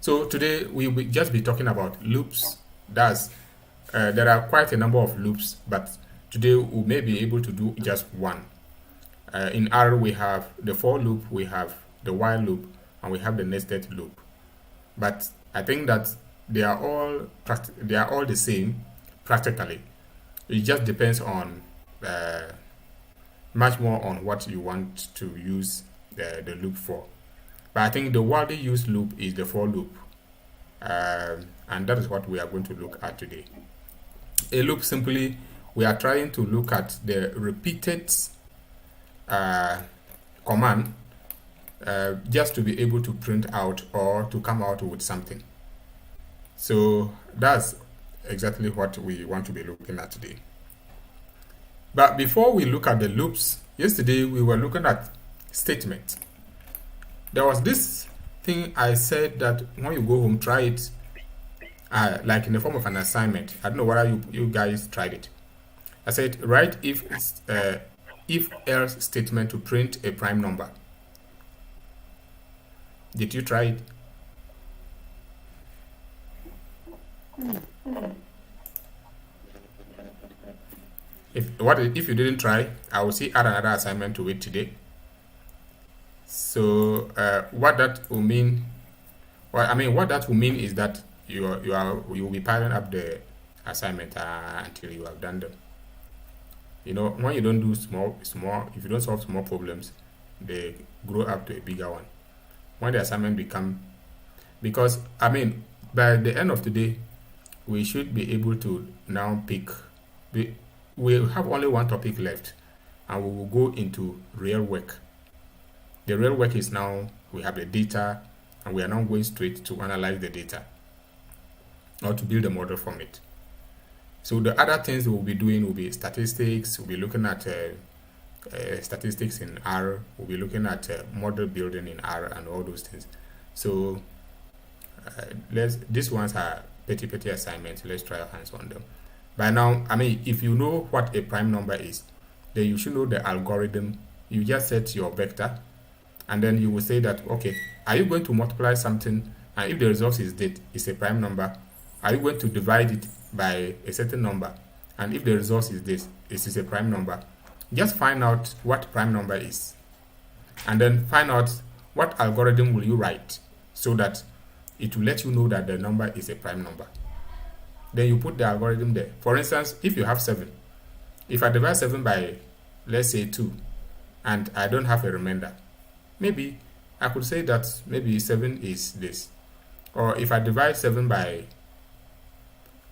So today we will just be talking about loops. There are quite a number of loops, but today we may be able to do just one. In R we have the for loop, we have the while loop, and we have the nested loop. But I think that they are all the same practically. It just depends on much more on what you want to use the loop for. But I think the widely used loop is the for loop, and that is what we are going to look at today. A loop, simply, we are trying to look at the repeated command just to be able to print out or to come out with something. So that's exactly what we want to be looking at today. But before we look at the loops, yesterday we were looking at statement. There was this thing I said that when you go home, try it like in the form of an assignment. I don't know whether you guys tried it. I said write if else statement to print a prime number. Did you try it? If you didn't try, I will see add another assignment to it today. So what that will mean is that you will be piling up the assignment until you have done them. You know, when you don't do small, if you don't solve small problems, they grow up to a bigger one. When the assignment because by the end of the day, we should be able to now pick. We have only one topic left, and we will go into real work. The real work is now we have the data, and we are now going straight to analyze the data or to build a model from it. So the other things we'll be doing will be statistics. We'll be looking at statistics in R. We'll be looking at model building in R and all those things. So these ones are petty assignments. Let's try our hands on them. By now, if you know what a prime number is, then you should know the algorithm. You just set your vector, and then you will say that, okay, are you going to multiply something, and if the result is that it's a prime number, are you going to divide it by a certain number, and if the result is this, it is a prime number? Just find out what prime number is, and then find out what algorithm will you write so that it will let you know that the number is a prime number. Then you put the algorithm there. For instance, if you have 7, if I divide 7 by, let's say, 2, and I don't have a remainder, maybe I could say that maybe 7 is this. Or if I divide 7 by,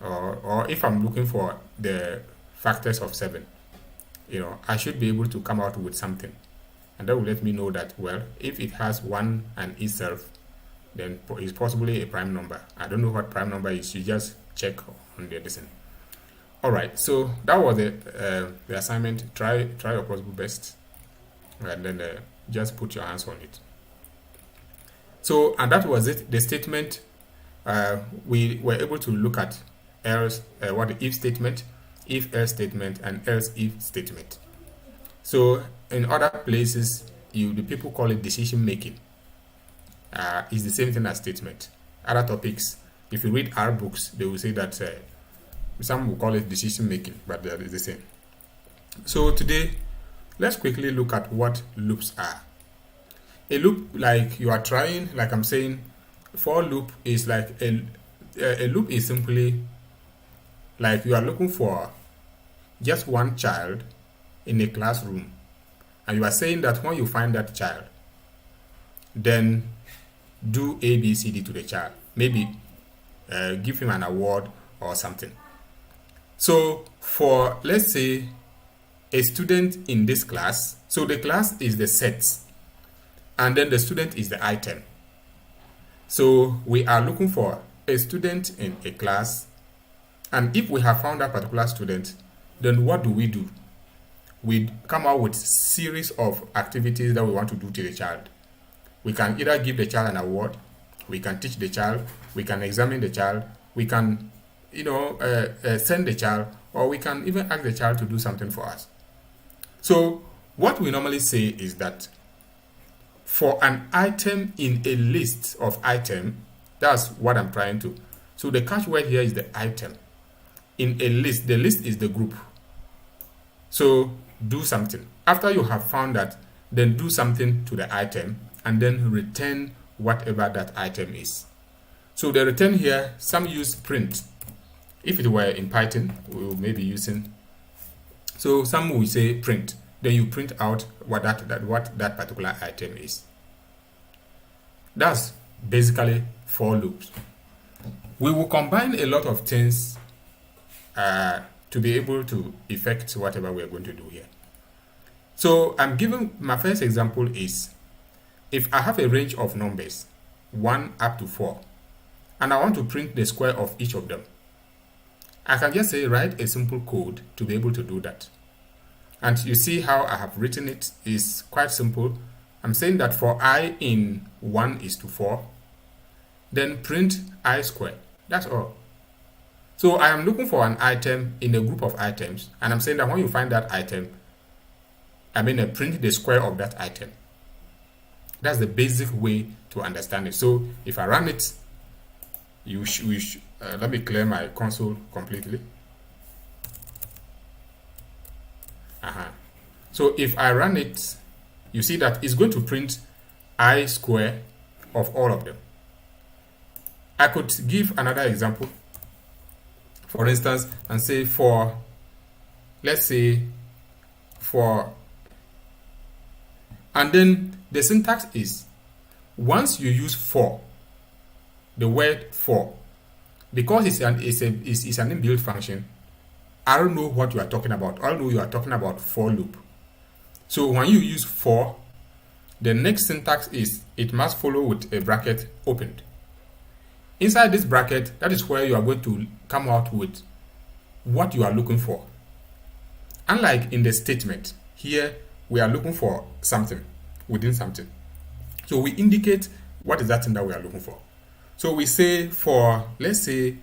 or if I'm looking for the factors of 7, I should be able to come out with something. And that will let me know that, well, if it has 1 and itself, then it's possibly a prime number. I don't know what prime number is. You just check on the listen. All right, so that was the assignment. Try your possible best, and then just put your hands on it. So, and that was it. The statement, we were able to look at else, what the if statement, if else statement, and else if statement. So in other places, the people call it decision making. It's the same thing as statement. Other topics, if you read our books, they will say that some will call it decision making, but they are the same. So today, let's quickly look at what loops are. A loop, like you are trying, like I'm saying, for loop is like a loop is simply like you are looking for just one child in a classroom, and you are saying that when you find that child, then do A, B, C, D to the child. Maybe give him an award or something. So for, let's say, a student in this class, so the class is the set, and then the student is the item. So we are looking for a student in a class, and if we have found that particular student, then what do? We come out with series of activities that we want to do to the child. We can either give the child an award, we can teach the child, we can examine the child, we can send the child, or we can even ask the child to do something for us. So what we normally say is that for an item in a list of items, That's what I'm trying to. So the catch word here is the item. In a list, the list is the group. So do something. After you have found that, then do something to the item and then return whatever that item is. So the return here, some use print. If it were in Python, we will maybe using. So some will say print. Then you print out what that particular item is. That's basically for loops. We will combine a lot of things to be able to effect whatever we are going to do here. So I'm giving my first example is if I have a range of numbers 1 up to 4 and I want to print the square of each of them, I can just say write a simple code to be able to do that. And you see how I have written it is quite simple. I'm saying that for I in 1 is to 4, then print I square. That's all. So I am looking for an item in a group of items, and I'm saying that when you find that item, print the square of that item. That's the basic way to understand it. So if I run it, let me clear my console completely. So if I run it, you see that it's going to print I square of all of them. I could give another example, for instance, and say for, let's say for, and then the syntax is once you use for, the word for, because it's an inbuilt function, I don't know what you are talking about. I know you are talking about for loop. So when you use for, the next syntax is it must follow with a bracket opened. Inside this bracket, that is where you are going to come out with what you are looking for. Unlike in the statement, here we are looking for something within something. So we indicate what is that thing that we are looking for. So we say for, let's say,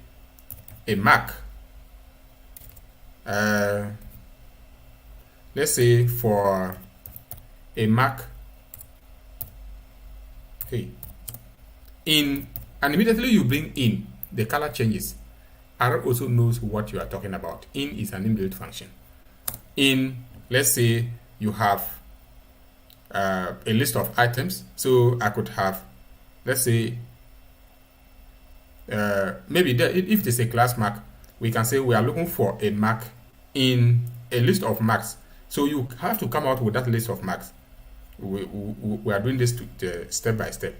a Mac. Let's say for a Mac, hey, in, and immediately you bring in, the color changes. R also knows what you are talking about. In is an inbuilt function. In, let's say you have a list of items. So I could have, let's say, maybe there, if it is a class Mac, we can say we are looking for a Mac in a list of Macs. So you have to come out with that list of Macs. We are doing this step by step.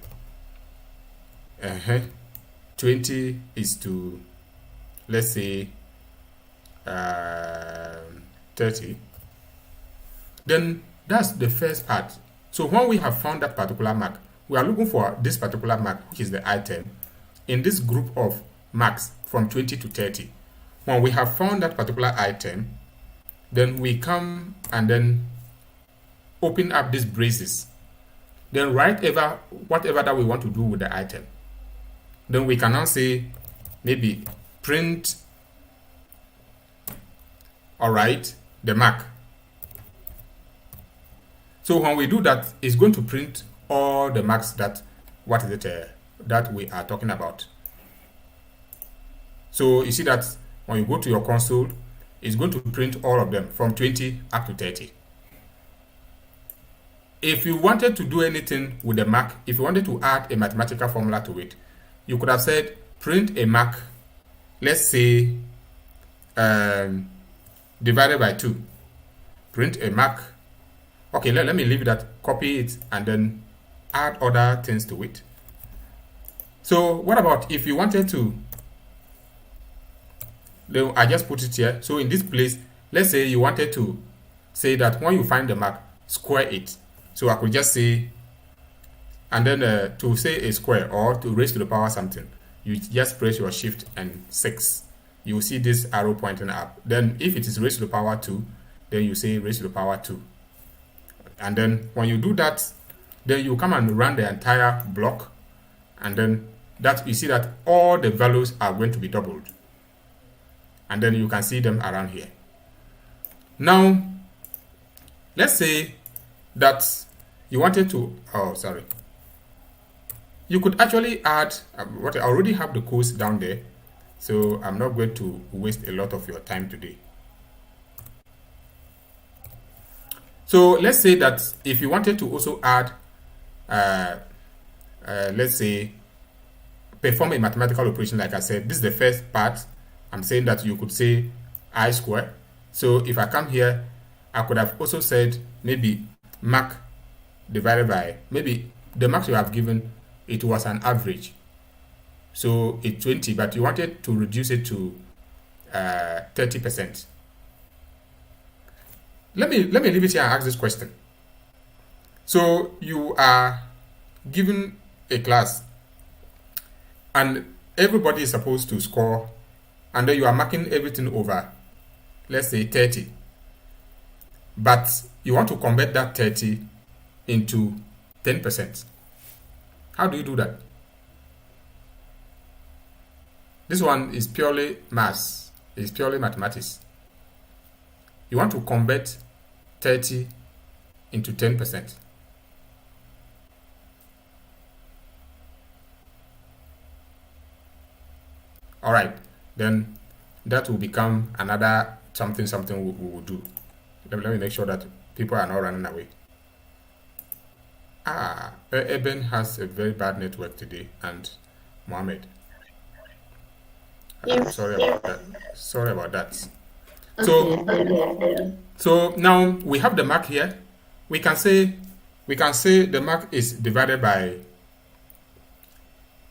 20 is to, let's say, 30. Then that's the first part. So when we have found that particular Mac, we are looking for this particular Mac, which is the item, in this group of Macs from 20 to 30. When we have found that particular item, then we come and then open up these braces. Then write whatever that we want to do with the item. Then we can now say maybe print, alright, the Mac. So when we do that, it's going to print all the Macs that we are talking about. So you see that when you go to your console, it's going to print all of them from 20 up to 30. If you wanted to do anything with the Mac, if you wanted to add a mathematical formula to it, you could have said print a Mac, let's say divided by 2. Print a Mac. Okay, let me leave that, copy it, and then add other things to it. So what about if you wanted to, I just put it here. So in this place, let's say you wanted to say that when you find the Mac, square it. So I could just say, and then to say a square or to raise to the power something, you just press your shift and 6. You will see this arrow pointing up. Then if it is raised to the power 2, then you say raised to the power 2. And then when you do that, then you come and run the entire block, and then that you see that all the values are going to be doubled. And then you can see them around here. Now, let's say that you wanted to, you could actually add what I already have the codes down there, so I'm not going to waste a lot of your time today. So let's say that if you wanted to also add, let's say, perform a mathematical operation, like I said, this is the first part. I'm saying that you could say I square. So if I come here, I could have also said maybe mark divided by, maybe the marks you have given, it was an average. So it's 20, but you wanted to reduce it to 30%. Let me leave it here and ask this question. So you are given a class and everybody is supposed to score, and then you are marking everything over, let's say 30. But you want to convert that 30 into 10%. How do you do that? This one is purely maths. It's purely mathematics. You want to convert 30 into 10%. All right, then that will become another something we will do. Let me make sure that people are not running away. Eben has a very bad network today, and Mohammed. I'm sorry about that. Sorry about that. So now we have the mark here. We can say the mark is divided by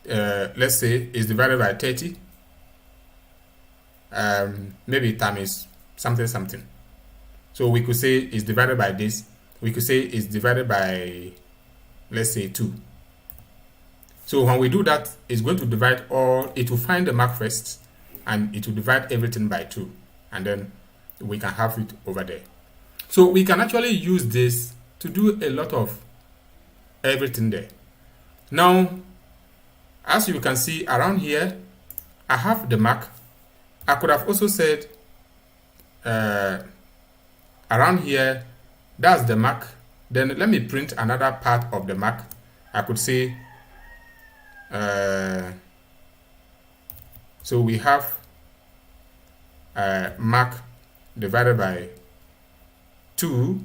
let's say is divided by 30. Maybe times something. So we could say it's divided by this. We could say it's divided by, let's say, 2. So when we do that, it's going to divide all, it will find the mark first, and it will divide everything by 2. And then we can have it over there. So we can actually use this to do a lot of everything there. Now, as you can see around here, I have the mark. I could have also said around here, that's the mark. Then let me print another part of the mark. I could say, so we have mark divided by 2.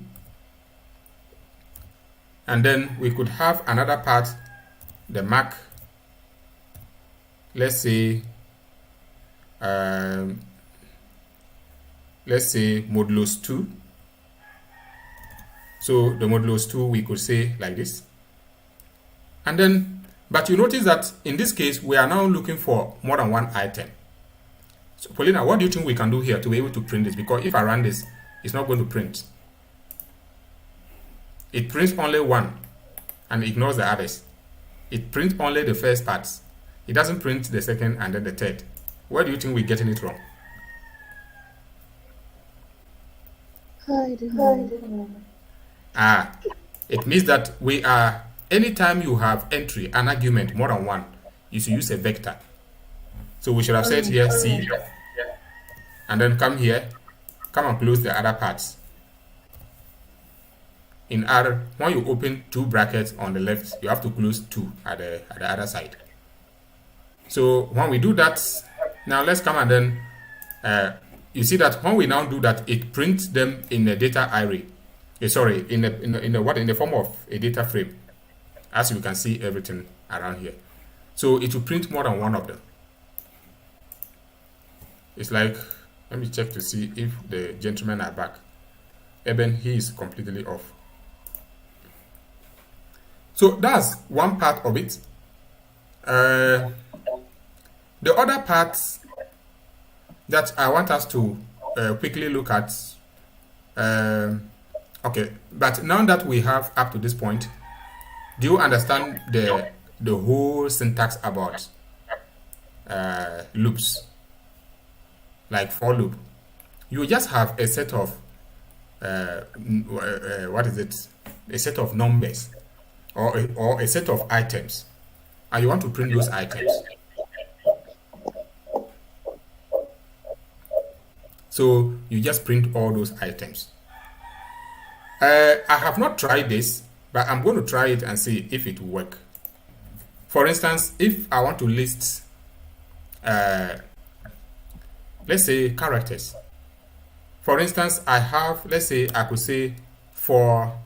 And then we could have another part, the mark, let's say modulus 2. So the modulus 2 we could say like this. And then, but you notice that in this case we are now looking for more than one item. So Paulina, what do you think we can do here to be able to print this? Because if I run this, it's not going to print. It prints only one and ignores the others. It prints only the first parts. It doesn't print the second and then the third. Where do you think we're getting it wrong? It means that we are, anytime you have entry, an argument more than one, you should use a vector. So we should have said here C, and then come here, come and close the other parts. In R, when you open 2 brackets on the left, you have to close 2 at the other side. So when we do that, now let's come and then you see that when we now do that, it prints them in a data array. Sorry, in the form of a data frame. As you can see everything around here. So it will print more than one of them. It's like, let me check to see if the gentlemen are back. Eben, he is completely off. So that's one part of it. The other parts that I want us to quickly look at. Okay, but now that we have up to this point, do you understand the whole syntax about loops? Like for loop, you just have a set of what is it? A set of numbers or a set of items, and you want to print those items. So you just print all those items. I have not tried this, but I'm going to try it and see if it will work. For instance, if I want to list, let's say characters. For instance, I have, let's say I could say for,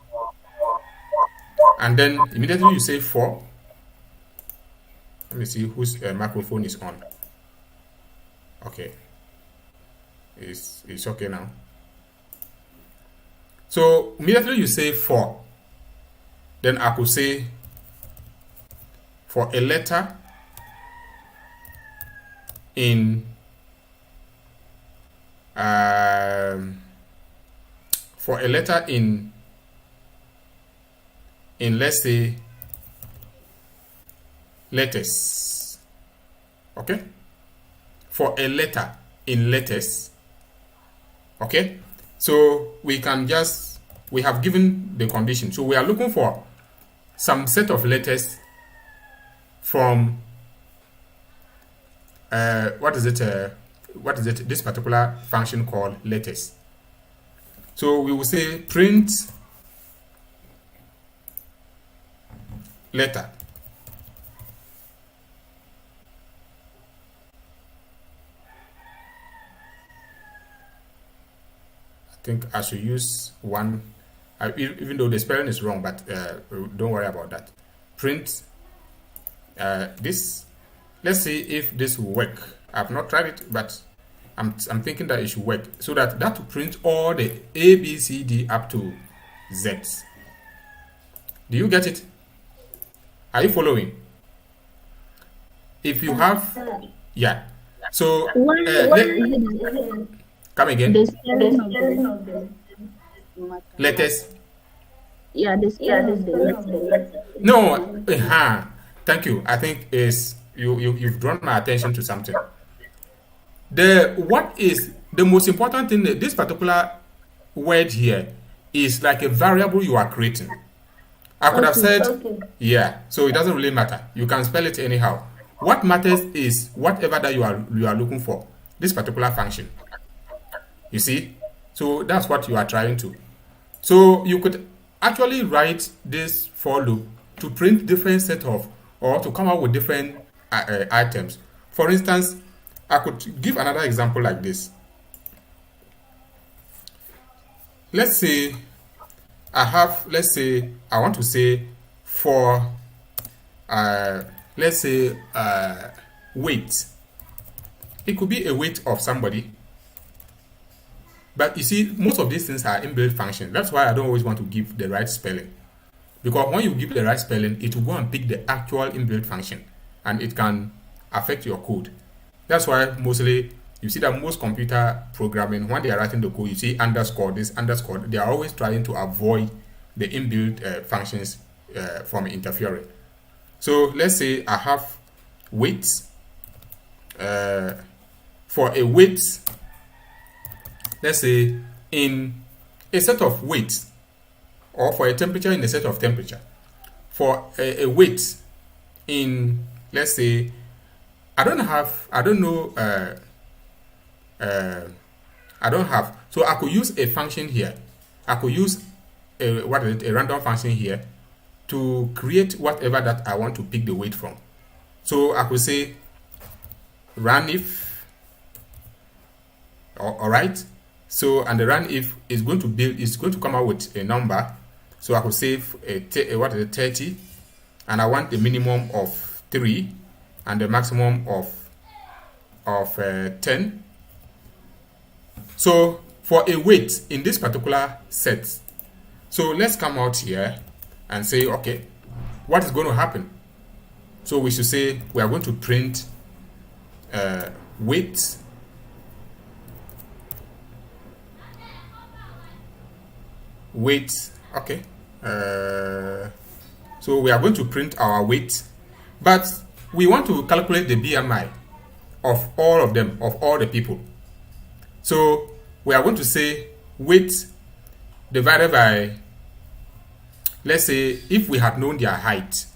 and then immediately you say for. Let me see whose microphone is on. Okay, it's okay now. So immediately you say for, then I could say for a letter in for a letter in let's say letters. Okay, for a letter in letters. Okay, so we have given the condition, so we are looking for some set of letters from what is it this particular function called letters. So we will say print letter. I think I should use one, even though the spelling is wrong, but don't worry about that. Print this. Let's see if this will work. I've not tried it, but I'm thinking that it should work, so that will print all the A, B, C, D up to Z. Do you get it? Are you following? If you have, yeah. So come again. Letters. Yeah, no. Thank you. I think is you've drawn my attention to something. What is the most important thing? This particular word here is like a variable you are creating. I could have said, yeah, so it doesn't really matter. You can spell it anyhow. What matters is whatever that you are looking for, this particular function. You see? So that's what you are trying to. So you could actually write this for loop to print different set of, or to come up with different items. For instance, I could give another example like this. Let's say I want to say for let's say weight. It could be a weight of somebody. But you see, most of these things are inbuilt functions. That's why I don't always want to give the right spelling. Because when you give the right spelling, it will go and pick the actual inbuilt function, and it can affect your code. That's why mostly you see that most computer programming, when they are writing the code, you see underscore this, underscore. They are always trying to avoid the inbuilt functions from interfering. So let's say I have weights. For a weight, let's say in a set of weights, or for a temperature in a set of temperature. For a weight in, let's say, I don't have, so I could use a function here. I could use a random function here to create whatever that I want to pick the weight from. So I could say run if, all right. So, and the run if is going to come out with a number. So I could say 30, and I want the minimum of 3 and the maximum of 10. So for a weight in this particular set, so let's come out here and say, okay, what is going to happen? So we should say we are going to print weight okay. So we are going to print our weight, but we want to calculate the BMI of all of them, of all the people. So we are going to say weight divided by, let's say, if we had known their height,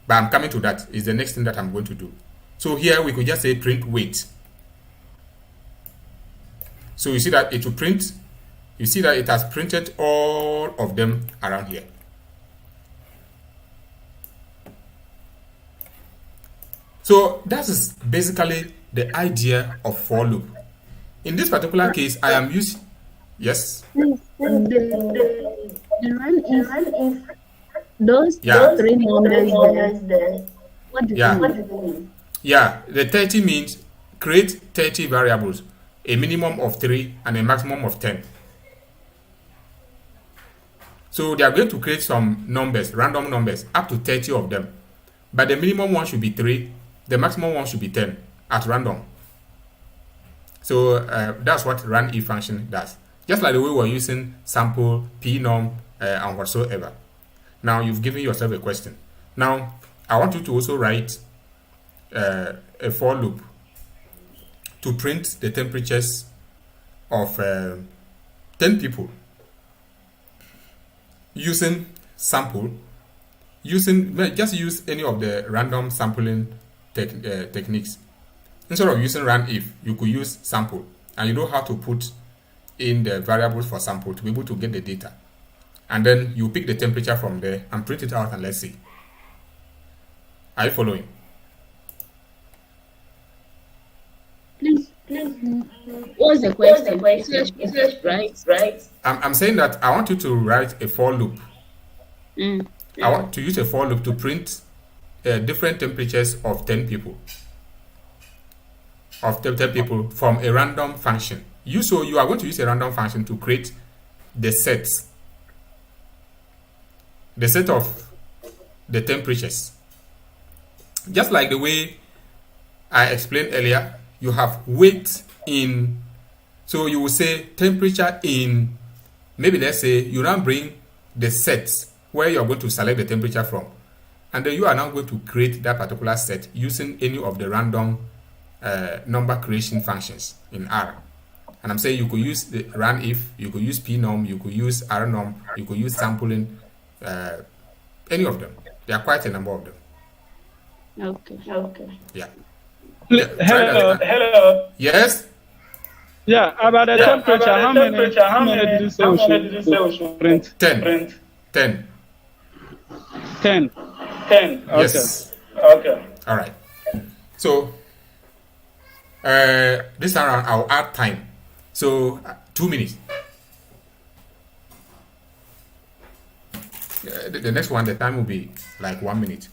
but I'm coming to that, is the next thing that I'm going to do. So here we could just say print weight. So you see that it will print, you see that it has printed all of them around here. So that is basically the idea of for loop. In this particular case, I am using, yes, Please, the run if those yeah, three numbers there. What do they yeah, mean? yeah. The 30 means create 30 variables, a minimum of 3 and a maximum of 10. So they are going to create some numbers, random numbers, up to 30 of them. But the minimum one should be 3, the maximum one should be 10 at random. So that's what run if function does. Just like the way we're using sample, pnum, and whatsoever. Now you've given yourself a question. Now I want you to also write a for loop to print the temperatures of 10 people using sample, just use any of the random sampling techniques. Instead of using run if, you could use sample, and you know how to put in the variables for sample to be able to get the data. And then you pick the temperature from there and print it out, and let's see. Are you following? Please, what's the question? Right? I'm saying that I want you to write a for loop. I want to use a for loop to print different temperatures of 10 people. Of 10 people from a random function. You are going to use a random function to create the set of the temperatures. Just like the way I explained earlier, you have weight in, so you will say temperature in, maybe let's say you now bring the sets where you're going to select the temperature from, and then you are now going to create that particular set using any of the random number creation functions in R. And I'm saying you could use the run if, you could use pnum, you could use rnum, you could use sampling, any of them. There are quite a number of them. Okay. Yeah. Hello. Yes. Yeah, about the temperature. How many did you say we should print? 10. 10. 10. Yes. Okay. All right. So this time I'll add time. So 2 minutes. The next one, the time will be like 1 minute.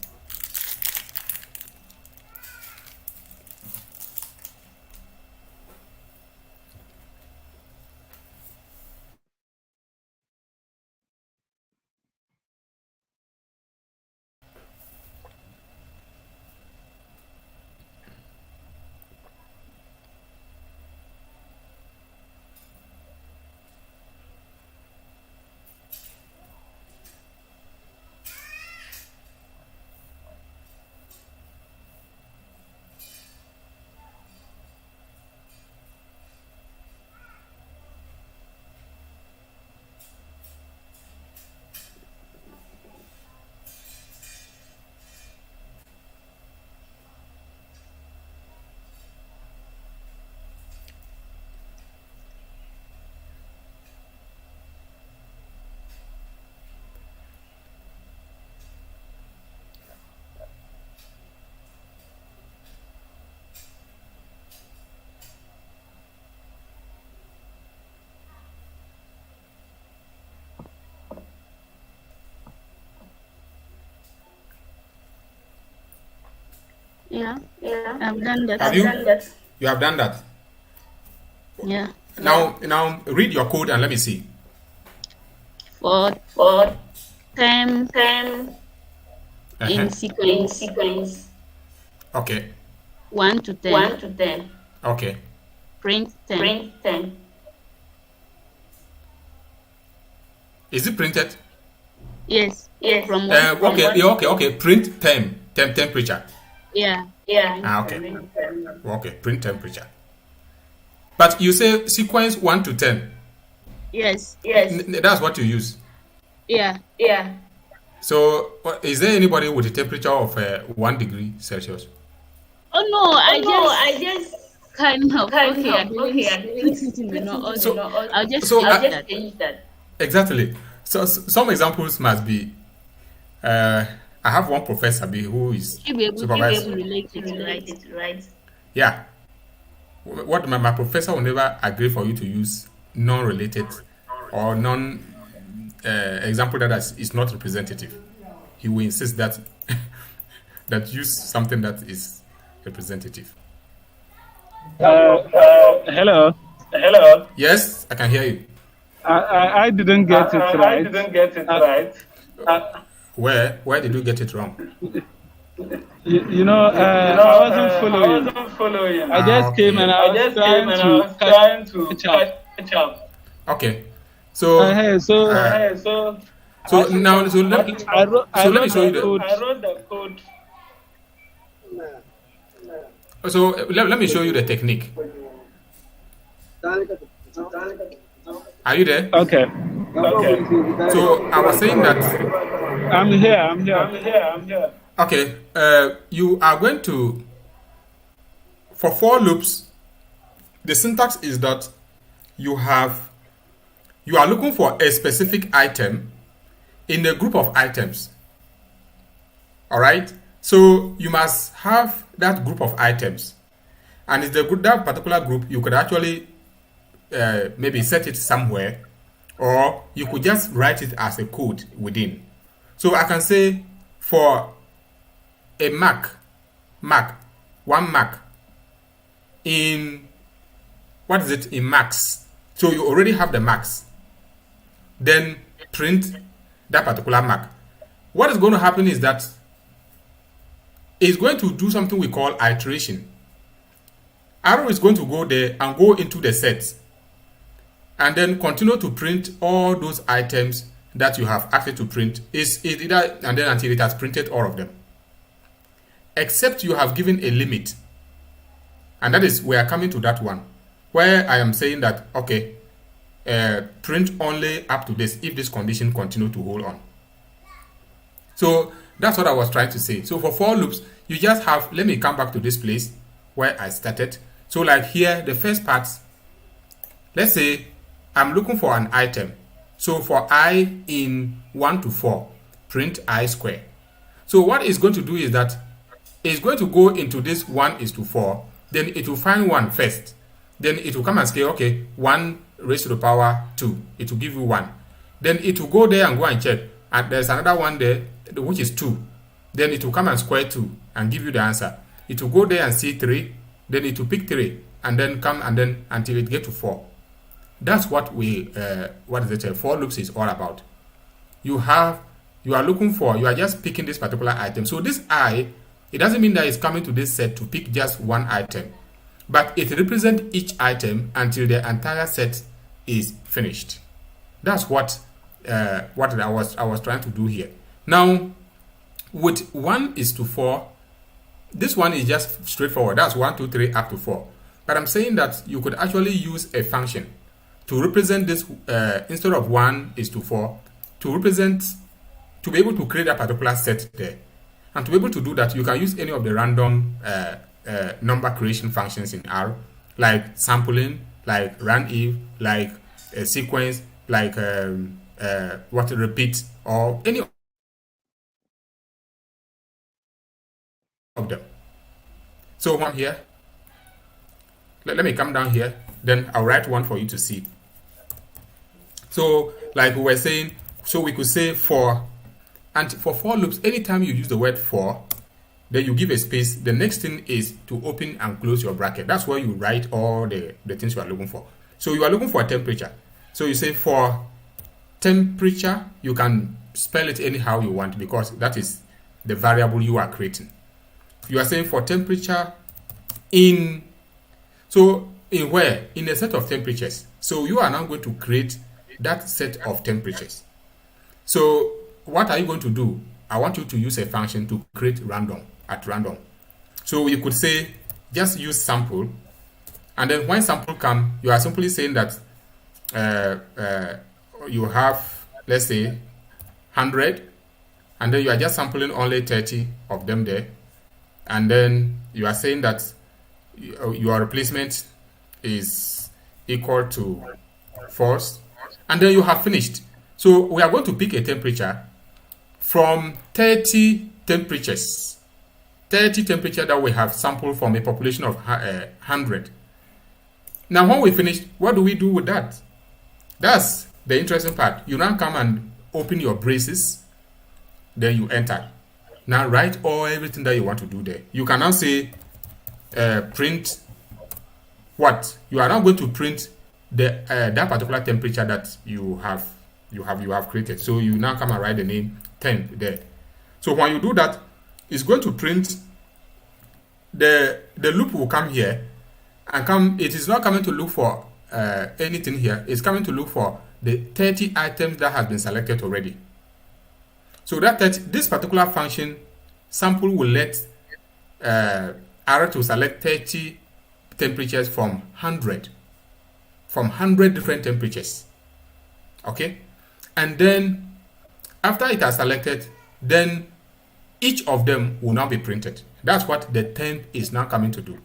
Yeah. I've done that. Have you? You have done that. Yeah. Now read your code and let me see. For time in sequence. Okay. 1 to 10. Okay. Print 10. Is it printed? Yes. From one. Okay. Print temperature. Yeah. Okay. Okay. Print temperature. But you say sequence 1 to 10. Yes. That's what you use. Yeah. So, is there anybody with a temperature of 1 degree Celsius? Oh no! I just kind of okay. I didn't I'll just change that. Exactly. So some examples must be. I I have one professor who is Should be able supervised. to relate it, right? Yeah. What my professor will never agree for you to use non-related or non example that is not representative. He will insist that that use something that is representative. Hello. Yes, I can hear you. I didn't get it right. Where did you get it wrong? I wasn't following. I just came and I was trying to catch up. Okay. So so now let me show you the I wrote the code. so let me show you the technique. Are you there? Okay. So I was saying that I'm here. okay, you are going to, for for loops, the syntax is that you are looking for a specific item in a group of items. All right, so you must have that group of items, and it's that particular group. You could actually maybe set it somewhere, or you could just write it as a code within. So I can say for a one mark in, what is it, in max. So you already have the max. Then print that particular mark. What is going to happen is that it's going to do something we call iteration. Arrow is going to go there and go into the set and then continue to print all those items that you have asked it to print. Is it either and then until it has printed all of them, except you have given a limit. And that is, we are coming to that one where I am saying that okay, print only up to this if this condition continue to hold on. So that's what I was trying to say. So for for loops, you just have, let me come back to this place where I started. So like here, the first part, let's say I'm looking for an item. So for I in 1 to 4, print I square. So what it's going to do is that it's going to go into this 1:4, then it will find 1 first. Then it will come and say, okay, 1 raised to the power 2. It will give you 1. Then it will go there and go and check. And there's another one there, which is 2. Then it will come and square 2 and give you the answer. It will go there and see 3. Then it will pick 3 and then come and then until it get to 4. That's what for loops is all about. You are just picking this particular item. So this I, it doesn't mean that it's coming to this set to pick just one item, but it represents each item until the entire set is finished. That's what I was trying to do here. Now, with 1:4, this one is just straightforward. That's 1, 2, 3 up to 4. But I'm saying that you could actually use a function to represent this instead of 1:4 to be able to create a particular set there. And to be able to do that, you can use any of the random number creation functions in R, like sampling, like runIf, like a sequence, like repeat, or any of them. So one here, let me come down here, then I'll write one for you to see. So like we were saying, so we could say for, and for for loops, anytime you use the word for, then you give a space, the next thing is to open and close your bracket. That's where you write all the things you are looking for. So you are looking for a temperature. So you say for temperature, you can spell it anyhow you want because that is the variable you are creating. You are saying for temperature in, so in where? In a set of temperatures. So you are now going to create that set of temperatures. So what are you going to do? I want you to use a function to create random at random. So you could say just use sample, and then when sample come, you are simply saying that you have, let's say, 100, and then you are just sampling only 30 of them there, and then you are saying that your replacement is equal to false, and then you have finished. So we are going to pick a temperature from 30 temperatures, 30 temperature that we have sampled from a population of 100. Now, when we finish, what do we do with that? That's the interesting part. You now come and open your braces, then you enter. Now write everything that you want to do there. You can now say print what? You are now going to print the that particular temperature that you have created. So you now come and write the name temp there. So when you do that, it's going to print the loop will come here and come. It is not coming to look for anything here. It's coming to look for the 30 items that has been selected already. So that this particular function sample will let R to select 30 temperatures from 100 different temperatures. Okay, and then after it has selected, then each of them will now be printed. That's what the temp is now coming to do.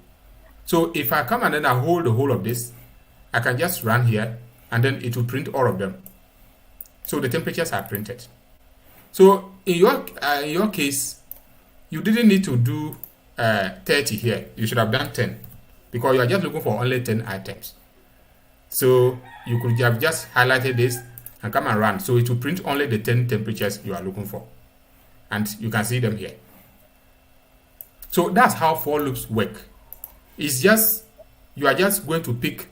So if I come and then I hold the whole of this, I can just run here and then it will print all of them. So the temperatures are printed. So in your case, you didn't need to do 30 here. You should have done 10 because you are just looking for only 10 items. So you could have just highlighted this and come and run. So it will print only the 10 temperatures you are looking for. And you can see them here. So that's how for loops work. It's just, you are just going to pick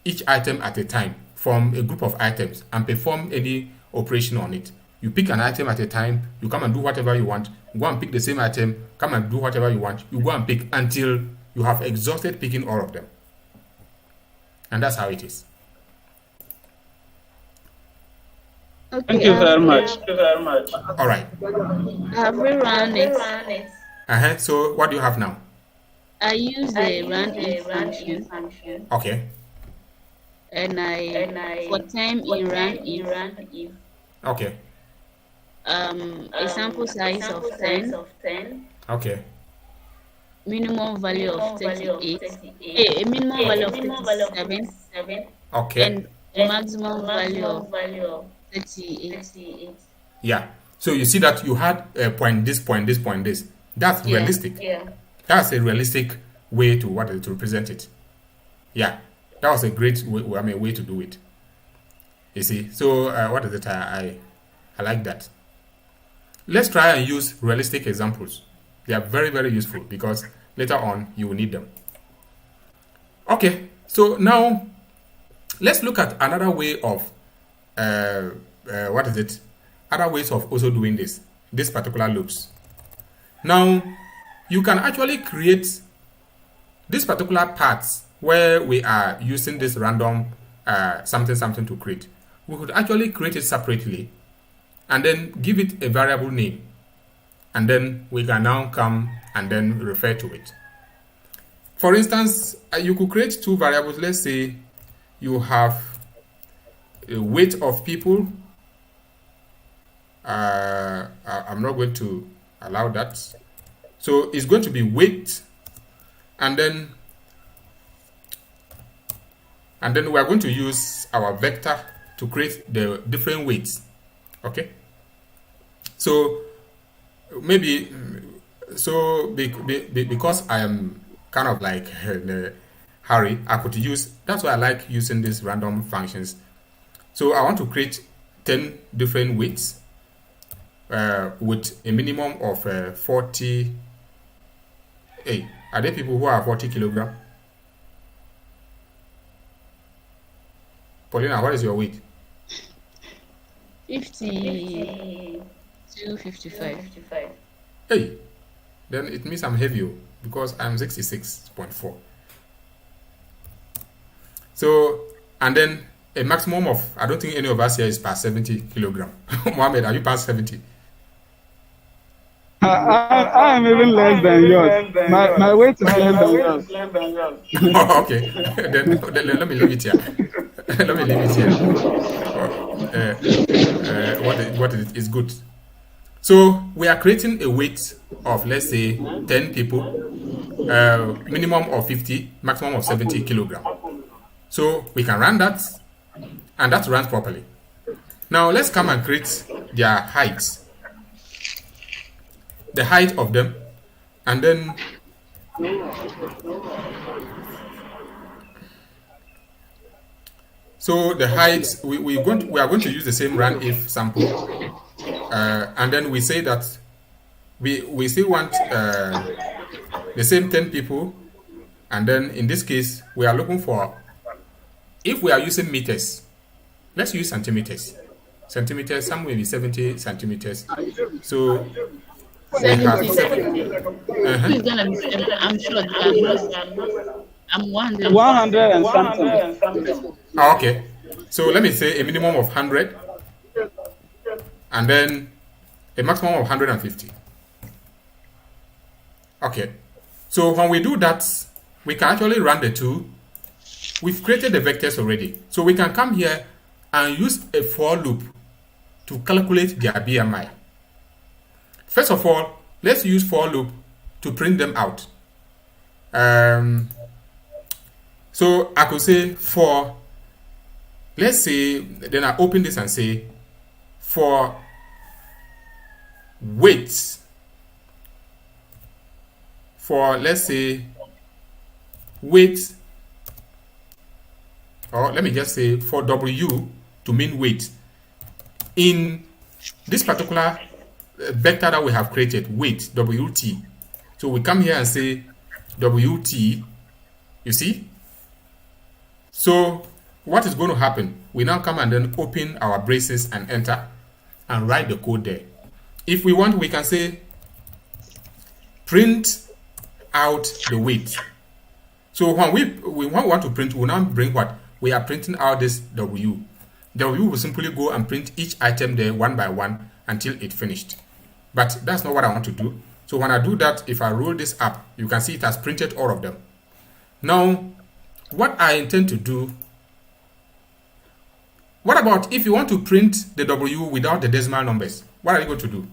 each item at a time from a group of items and perform any operation on it. You pick an item at a time, you come and do whatever you want, you go and pick the same item, come and do whatever you want, you go and pick until you have exhausted picking all of them. And that's how it is. Okay, Thank you very much. All right. Have we run it? So what do you have now? I use the run if function. Okay. And I for time in run if Okay. a sample size of 10. Okay. Minimum value of 38. A minimum value of 37. Okay. And a maximum value of 38. Yeah. So you see that you had a point, this. That's realistic. Yeah. That's a realistic way to represent it. Yeah. That was a great way to do it. You see. So what is it? I like that. Let's try and use realistic examples. They are very, very useful because later on you will need them. Okay. So now let's look at another way of other ways of also doing this particular loops. Now you can actually create this particular parts where we are using this random something to create. We could actually create it separately and then give it a variable name, and then we can now come and then refer to it. For instance, you could create two variables. Let's say you have a weight of people. I'm not going to allow that. So it's going to be weight, and then we are going to use our vector to create the different weights. Okay. So maybe because I am kind of like in a hurry, I could use. That's why I like using these random functions. So I want to create 10 different weights with a minimum of 40. Hey, are there people who are 40 kilogram? Paulina, what is your weight? 52, 55. Hey, then it means I'm heavy because I'm 66.4. So, and then a maximum of, I don't think any of us here is past 70 kilogram. Mohammed, are you past 70? I am even less than yours. My weight is less than yours. Oh, okay. then let me leave it here. Let me leave it here. What is good. So we are creating a weight of, let's say, 10 people, minimum of 50, maximum of 70 kilogram. So we can run that, and that runs properly. Now let's come and create their heights. the height of them, and then so the height we are going to use the same run if sample, and then we say that we still want the same 10 people, and then in this case we are looking for, if we are using meters, let's use centimeters. Centimeters, some will be 70 centimeters. So we have 70. It's gonna be 70. I'm sure. I'm 100. 100 and something. Okay. So let me say a minimum of 100, and then a maximum of 150. Okay. So when we do that, we can actually run the two. We've created the vectors already. So we can come here and use a for loop to calculate their BMI. First of all, let's use for loop to print them out. So I could say for, let's say, then I open this and say for weights, for let's say weight, or let me just say for W to mean weight in this particular vector that we have created, weight, WT. So we come here and say WT, you see? So what is going to happen? We now come and then open our braces and enter and write the code there. If we want, we can say print out the weight. So when we want to print, we now bring what? We are printing out this W. W will simply go and print each item there one by one until it finished. But that's not what I want to do. So when I do that, if I roll this up, you can see it has printed all of them. Now, what I intend to do, what about if you want to print the W without the decimal numbers? What are you going to do?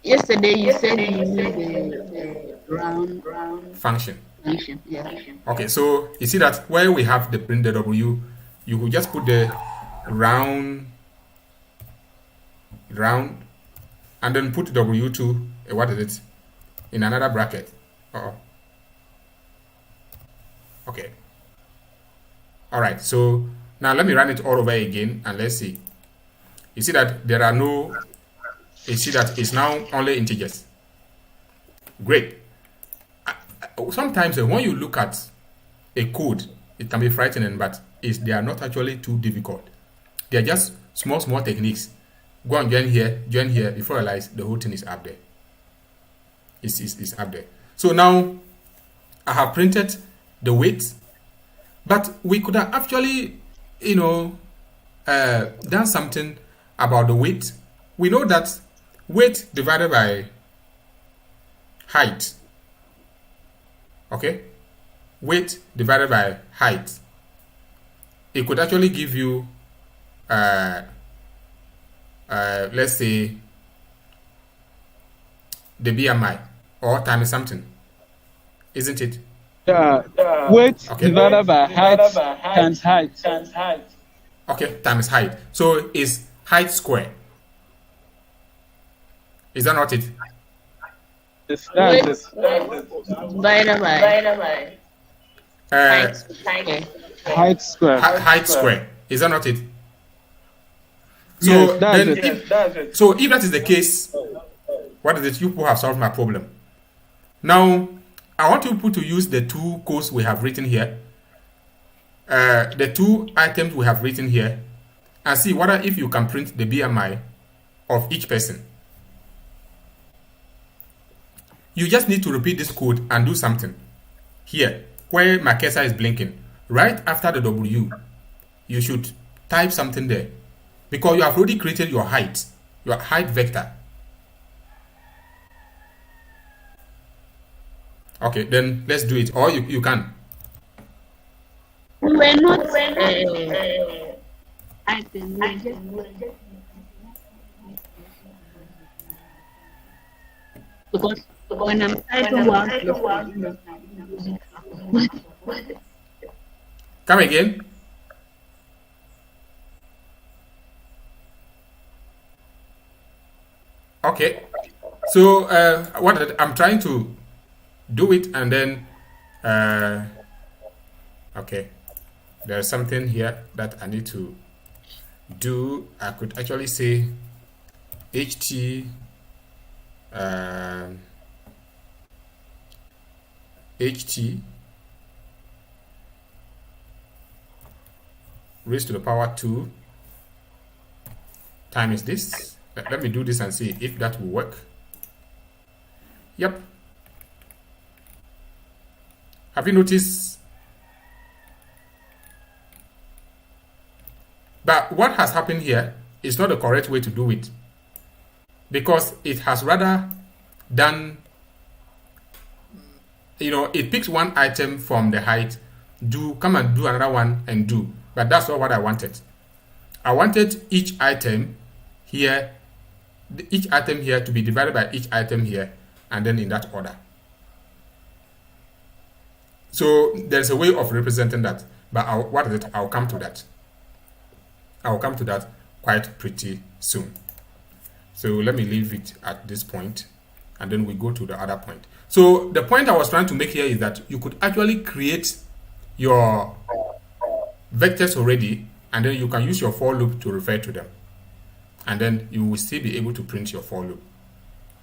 Yesterday you said you use the round Function. Yeah. Okay, so you see that where we have the print the W, you could just put the round, and then put W2, what is it, in another bracket. Okay. All right, so now let me run it all over again and let's see. You see that there are no, you see that it's now only integers. Great. Sometimes when you look at a code, it can be frightening, but they are not actually too difficult. They are just small techniques. Go and join here, before you realize the whole thing is up there. It's up there. So now I have printed the weight, but we could have actually, done something about the weight. We know that weight divided by height, okay, weight divided by height, it could actually give you let's say the BMI or times something, isn't it? Weight Okay. divided by height times height. Okay, times height. So is height square. Is that not it? Yes, that's Divided by height square. height square. Is that not it? So Yes, that's then, it. so if that is the case, what is it? You people have solved my problem. Now, I want you people to use the two codes we have written here, the two items we have written here, and see whether if you can print the BMI of each person. You just need to repeat this code and do something. Here, where my cursor is blinking, right after the W, you should type something there, because you have already created your height vector. Okay, then let's do it, or you can. we're not items. Because when I'm typing one, Come again. Okay. So what I'm trying to do it, and then okay, there's something here that I need to do. I could actually say ht ht raised to the power 2 times this. Let me do this and see if that will work. Yep. Have you noticed? But what has happened here is not the correct way to do it, because it has rather done, it picks one item from the height, come and do another one and do. But that's not what I wanted. I wanted each item here to be divided by each item here, and then in that order. So there's a way of representing that, but I'll come to that. I'll come to that quite pretty soon. So let me leave it at this point, and then we go to the other point. So the point I was trying to make here is that you could actually create your vectors already, and then you can use your for loop to refer to them, and then you will still be able to print your for loop.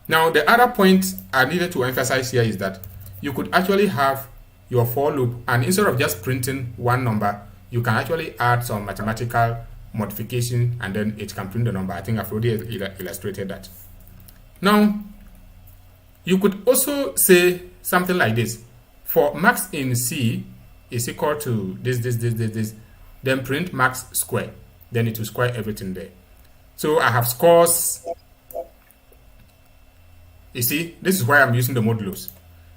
Now the other point I needed to emphasize here is that you could actually have your for loop, and instead of just printing one number, you can actually add some mathematical modification, and then it can print the number. I think I've already illustrated that. Now you could also say something like this: for max in C is equal to this, then print max square, then it will square everything there. So I have scores. You see, this is why I'm using the modulus.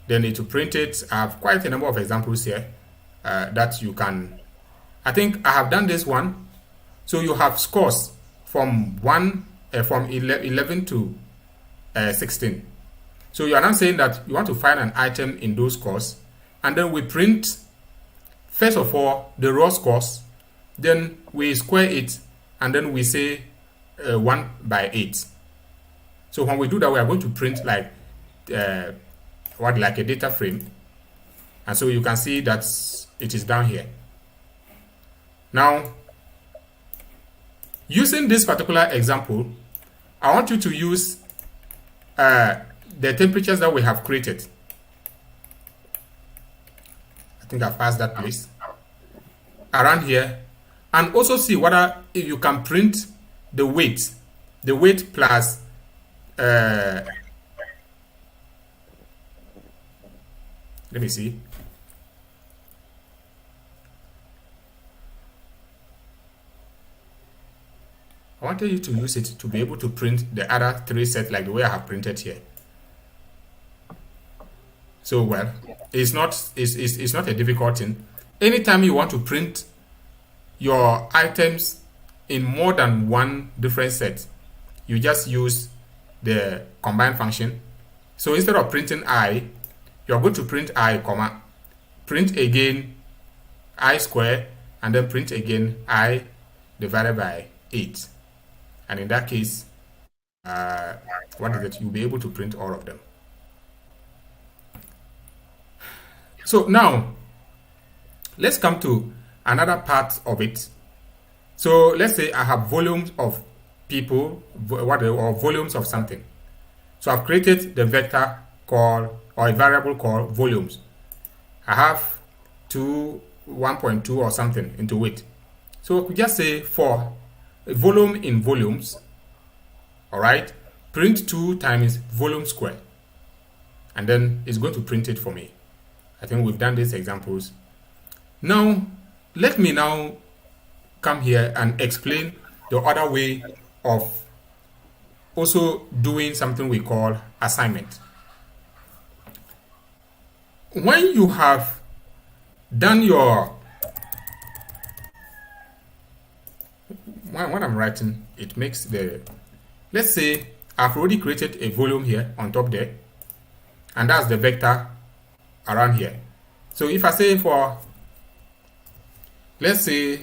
Then it will print it. I have quite a number of examples here that you can. I think I have done this one. So you have scores from 11 to 16. So you are now saying that you want to find an item in those scores, and then we print first of all the raw scores, then we square it, and then we say 1 by 8. So when we do that, we are going to print like a data frame, and so you can see that it is down here. Now, using this particular example, I want you to use the temperatures that we have created. I think I've passed that place around here, and also see whether if you can print the weight plus let me see. I wanted you to use it to be able to print the other 3 sets like the way I have printed here. So well, it's not a difficult thing. Anytime you want to print your items in more than one different set, you just use the combine function. So instead of printing I, you are going to print I, comma, print again I square, and then print again I divided by 8. And in that case, what is it? You'll be able to print all of them. So now, let's come to another part of it. So let's say I have volumes of people, or volumes of something. So I've created the vector called, or a variable called volumes. I have 1.2 or something into it. So we just say for volume in volumes, all right, print 2 times volume square, and then it's going to print it for me. I think we've done these examples. Now let me now come here and explain the other way of also doing something we call assignment. When you have done your, when I'm writing, it makes the, let's say I've already created a volume here on top there, and that's the vector around here. So if I say for, let's say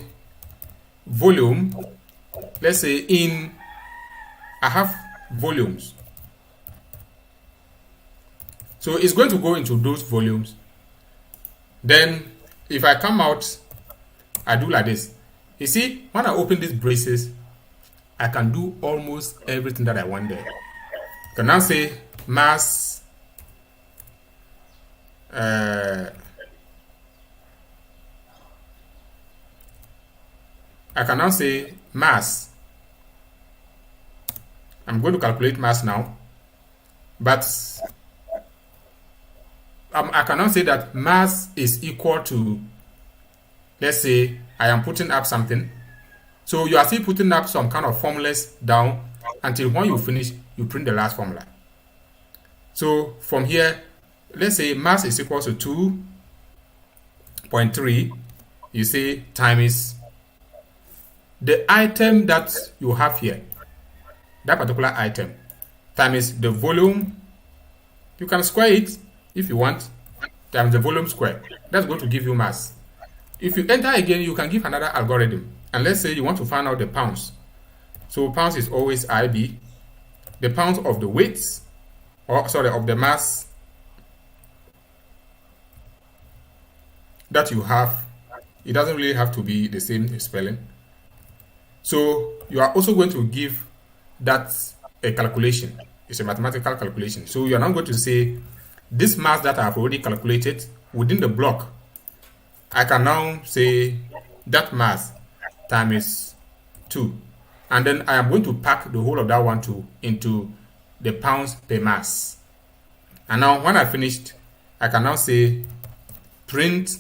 volume, let's say I have volumes, So it's going to go into those volumes. Then if I come out, I do like this. You see, when I open these braces, I can do almost everything that I want there. I can now say mass I can now say mass. I'm going to calculate mass now, but I can now say that mass is equal to, let's say I am putting up something. So you are still putting up some kind of formulas down until when you finish, you print the last formula. So from here, let's say mass is equal to 2.3, you say times the item that you have here, that particular item, times the volume. You can square it if you want, times the volume square. That's going to give you mass. If you enter again, you can give another algorithm. And let's say you want to find out the pounds. So pounds is always IB. The pounds of the weights, or sorry, of the mass that you have. It doesn't really have to be the same spelling. So you are also going to give that a calculation. It's a mathematical calculation. So you are not going to say this mass that I have already calculated within the block. I can now say that mass times 2. And then I am going to pack the whole of that one into the pounds per mass. And now when I finished, I can now say print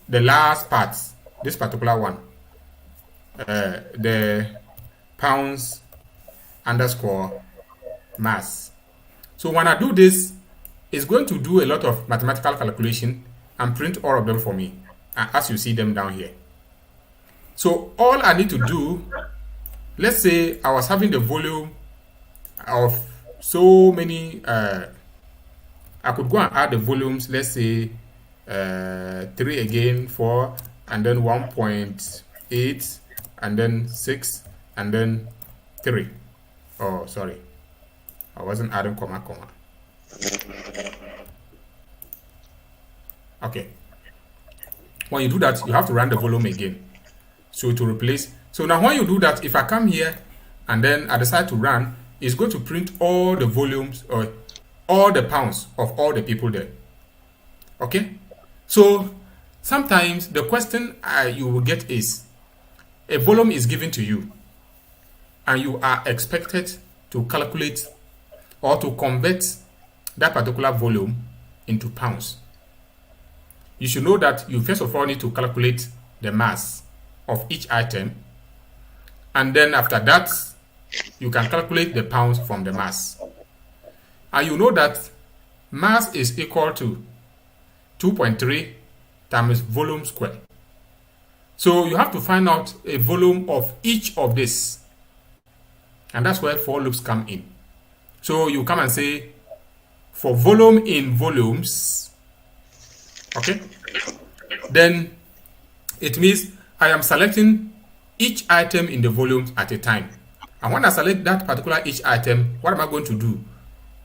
the last part, this particular one, the pounds underscore mass. So when I do this, it's going to do a lot of mathematical calculation and print all of them for me, as you see them down here. So all I need to do, let's say I was having the volume of so many, I could go and add the volumes, let's say 3 again, 4, and then 1.8, and then 6, and then 3. Oh, sorry, I wasn't adding comma. Okay. When you do that, you have to run the volume again. So to replace. So now when you do that, if I come here and then I decide to run, it's going to print all the volumes or all the pounds of all the people there. Okay. So sometimes the question you will get is, a volume is given to you and you are expected to calculate or to convert that particular volume into pounds. You should know that you first of all need to calculate the mass of each item, and then after that you can calculate the pounds from the mass. And you know that mass is equal to 2.3 times volume square. So you have to find out a volume of each of this, and that's where for loops come in. So you come and say for volume in volumes, okay, then it means I am selecting each item in the volumes at a time. And when I select that particular each item, what am I going to do?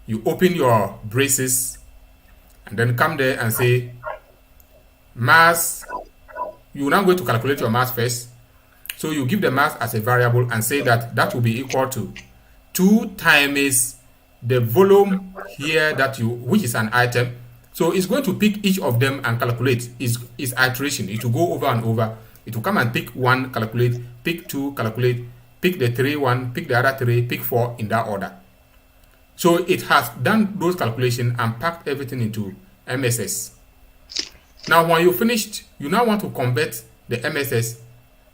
You open your braces and then come there and say mass. You're now going to calculate your mass first. So you give the mass as a variable and say that that will be equal to 2 times the volume here which is an item. So it's going to pick each of them and calculate. It's iteration. It will go over and over. It will come and pick 1, calculate, pick 2, calculate, pick the 3, 1, pick the other 3, pick 4 in that order. So it has done those calculations and packed everything into MSS. Now when you finished, you now want to convert the MSS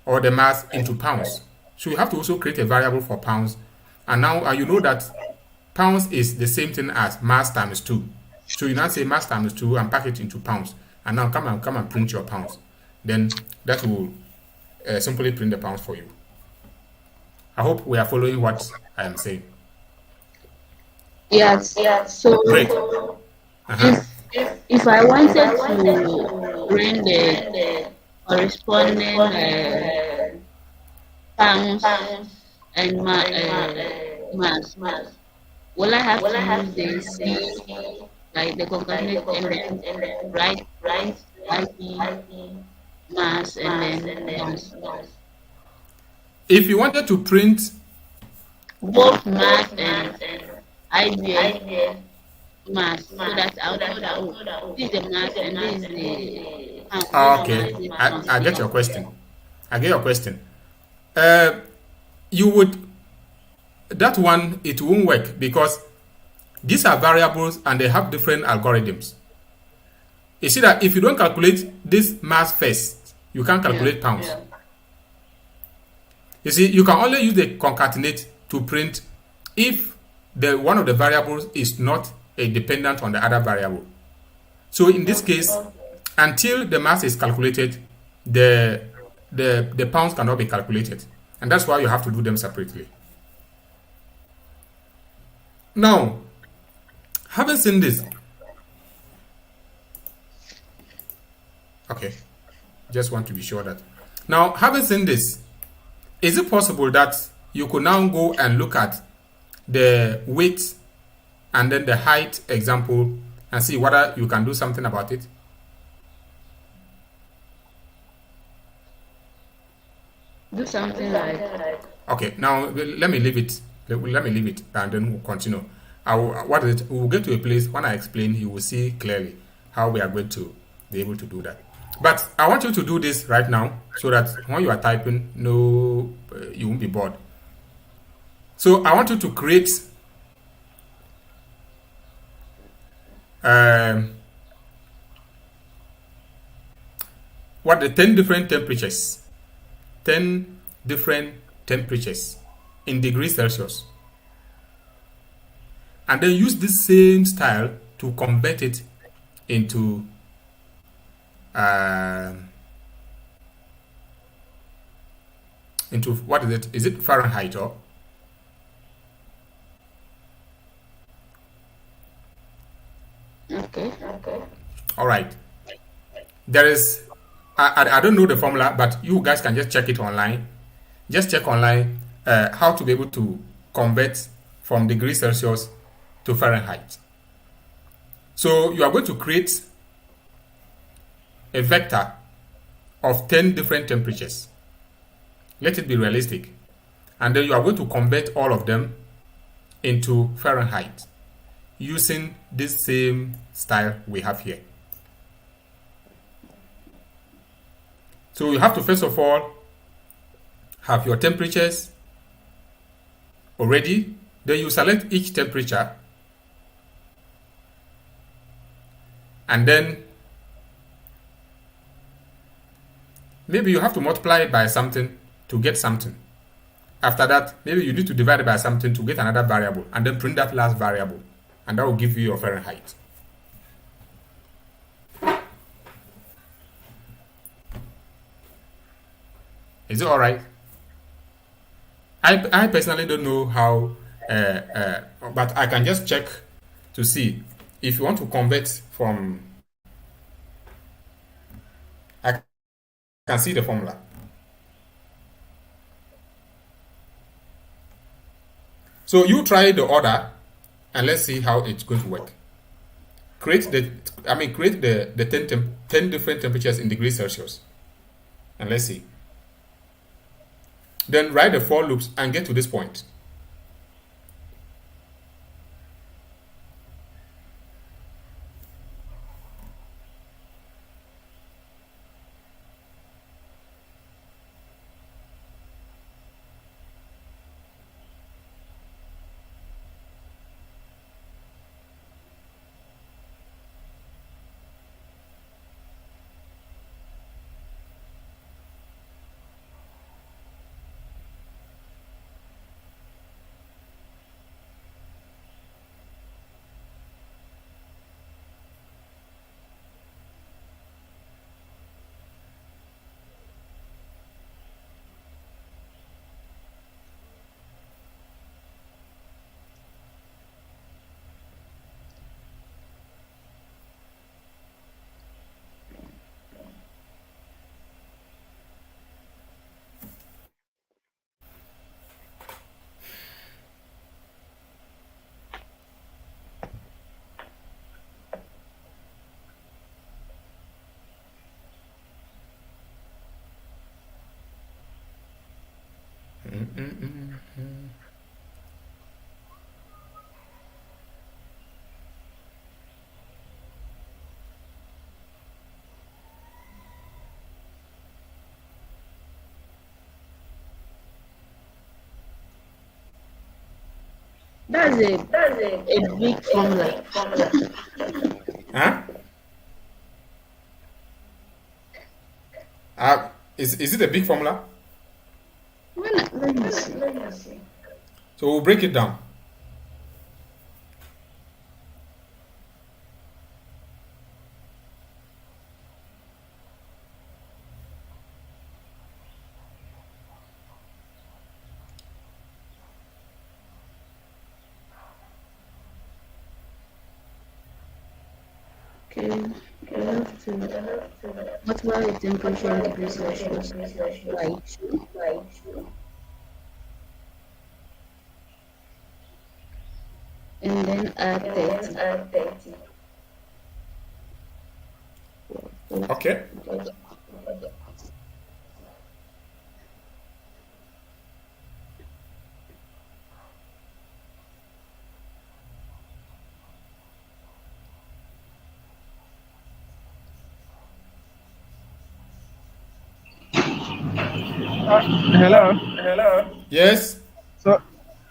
or the mass into pounds. So you have to also create a variable for pounds. And now you know that pounds is the same thing as mass times 2. So you now say mass times 2 and pack it into pounds. And now come and print your pounds. Then that will simply print the pounds for you. I hope we are following what I am saying. Yes. So great. If I wanted to bring the corresponding pounds and mass, will I have to use the C, like the concatenate, and then write IP, mass, and then nonce? If you wanted to print, Both mass and IVS mass, so that I'll know that, oh, this is the mass and this is the pound. This is mass, okay, this is I pound. get your question. I get your question. Uh, you would, that one, it won't work because these are variables and they have different algorithms. You see that if you don't calculate this mass first, you can't Yeah. calculate pounds. You see, you can only use the concatenate to print if the one of the variables is not a dependent on the other variable. So in this case, until the mass is calculated, the pounds cannot be calculated, and that's why you have to do them separately. Now, having seen this, okay, just want to be sure that now having seen this, is it possible that you could now go and look at the weight and then the height example and see whether you can do something about it? Do something like, Okay, now let me leave it. Let me leave it and then we'll continue. What is it? We'll get to a place when I explain, you will see clearly how we are going to be able to do that. But I want you to do this right now so that when you are typing, no, you won't be bored. So I want you to create what the 10 different temperatures. 10 different temperatures in degrees Celsius. And then use this same style to convert it into what is it? Is it Fahrenheit or? okay. All right. There is, I don't know the formula, but you guys can just check it online. Just check online how to be able to convert from degrees Celsius to Fahrenheit. So you are going to create a vector of 10 different temperatures. Let it be realistic. And then you are going to convert all of them into Fahrenheit using this same style we have here. So you have to first of all have your temperatures already. Then you select each temperature and then maybe you have to multiply it by something to get something. After that, maybe you need to divide it by something to get another variable and then print that last variable, and that will give you your Fahrenheit. Is it all right? I personally don't know how, but I can just check to see if you want to convert from. I can see the formula. So you try the order, and let's see how it's going to work. Create the 10 different temperatures in degrees Celsius, and let's see. Then write the for loops and get to this point. That's a big formula. Huh? Is it a big formula? Let me see. So we'll break it down. Okay, we have to multiply the temperature in degrees Celsius by 2. And then add 30. Okay. Hello. Yes. So,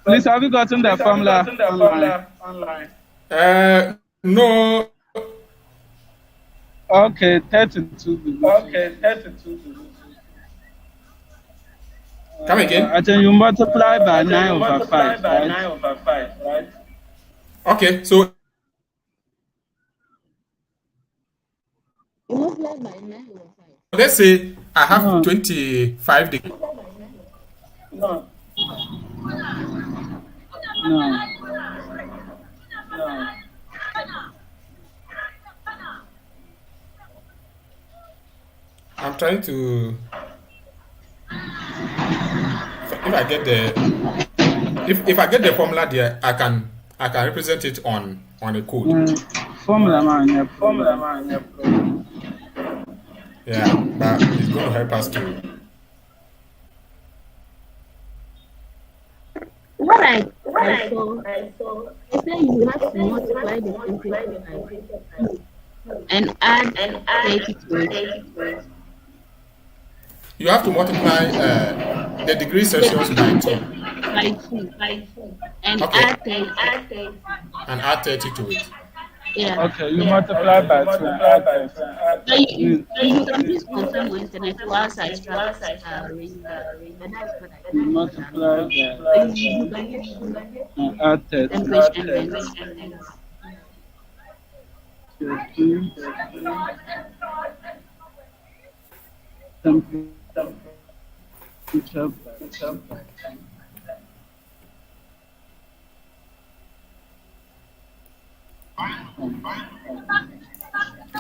please, have you gotten the formula online? No. Okay, 32 degrees. Come again. I think you multiply by 9/5, right? Okay. So You multiply by 9/5. let's say I have No, 25 degrees. no. I'm trying to. If I get the if I get the formula there, I can represent it on a code. Formula man, yeah. Yeah, but it's going to help us to. What I saw, I said you have to multiply the temperature by 2 and add 30 to it. You have to multiply the degree Celsius by 2. By 2. And Okay. add 30. And add 30 to it. Yeah. Okay, you multiply by 2 and add 30. But you can please confirm on internet whilst I start arranging that. But that's what I You think. multiply But you can just and add 30. temperature and then 13, temperature.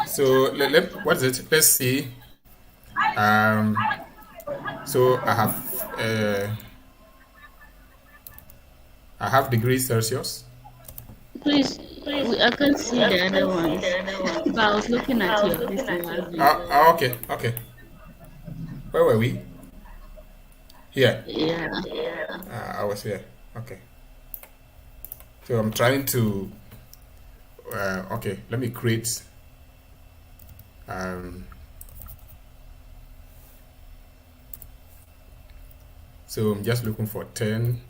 So what is it? Let's see. So I have degrees Celsius. please, I can't see the other ones. But I was looking at your this thing. Okay. Where were we? Here. Yeah. I was here. Okay. So I'm trying to. Okay, let me create. So I'm just looking for 10.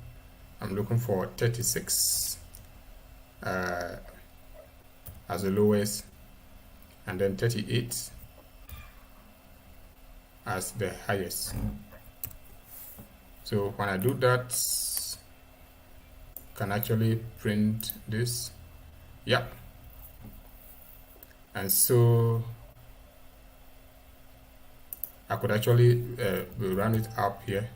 I'm looking for 36 as the lowest, and then 38 as the highest. So when I do that, can actually print this. Yeah. And so I could actually run it up here.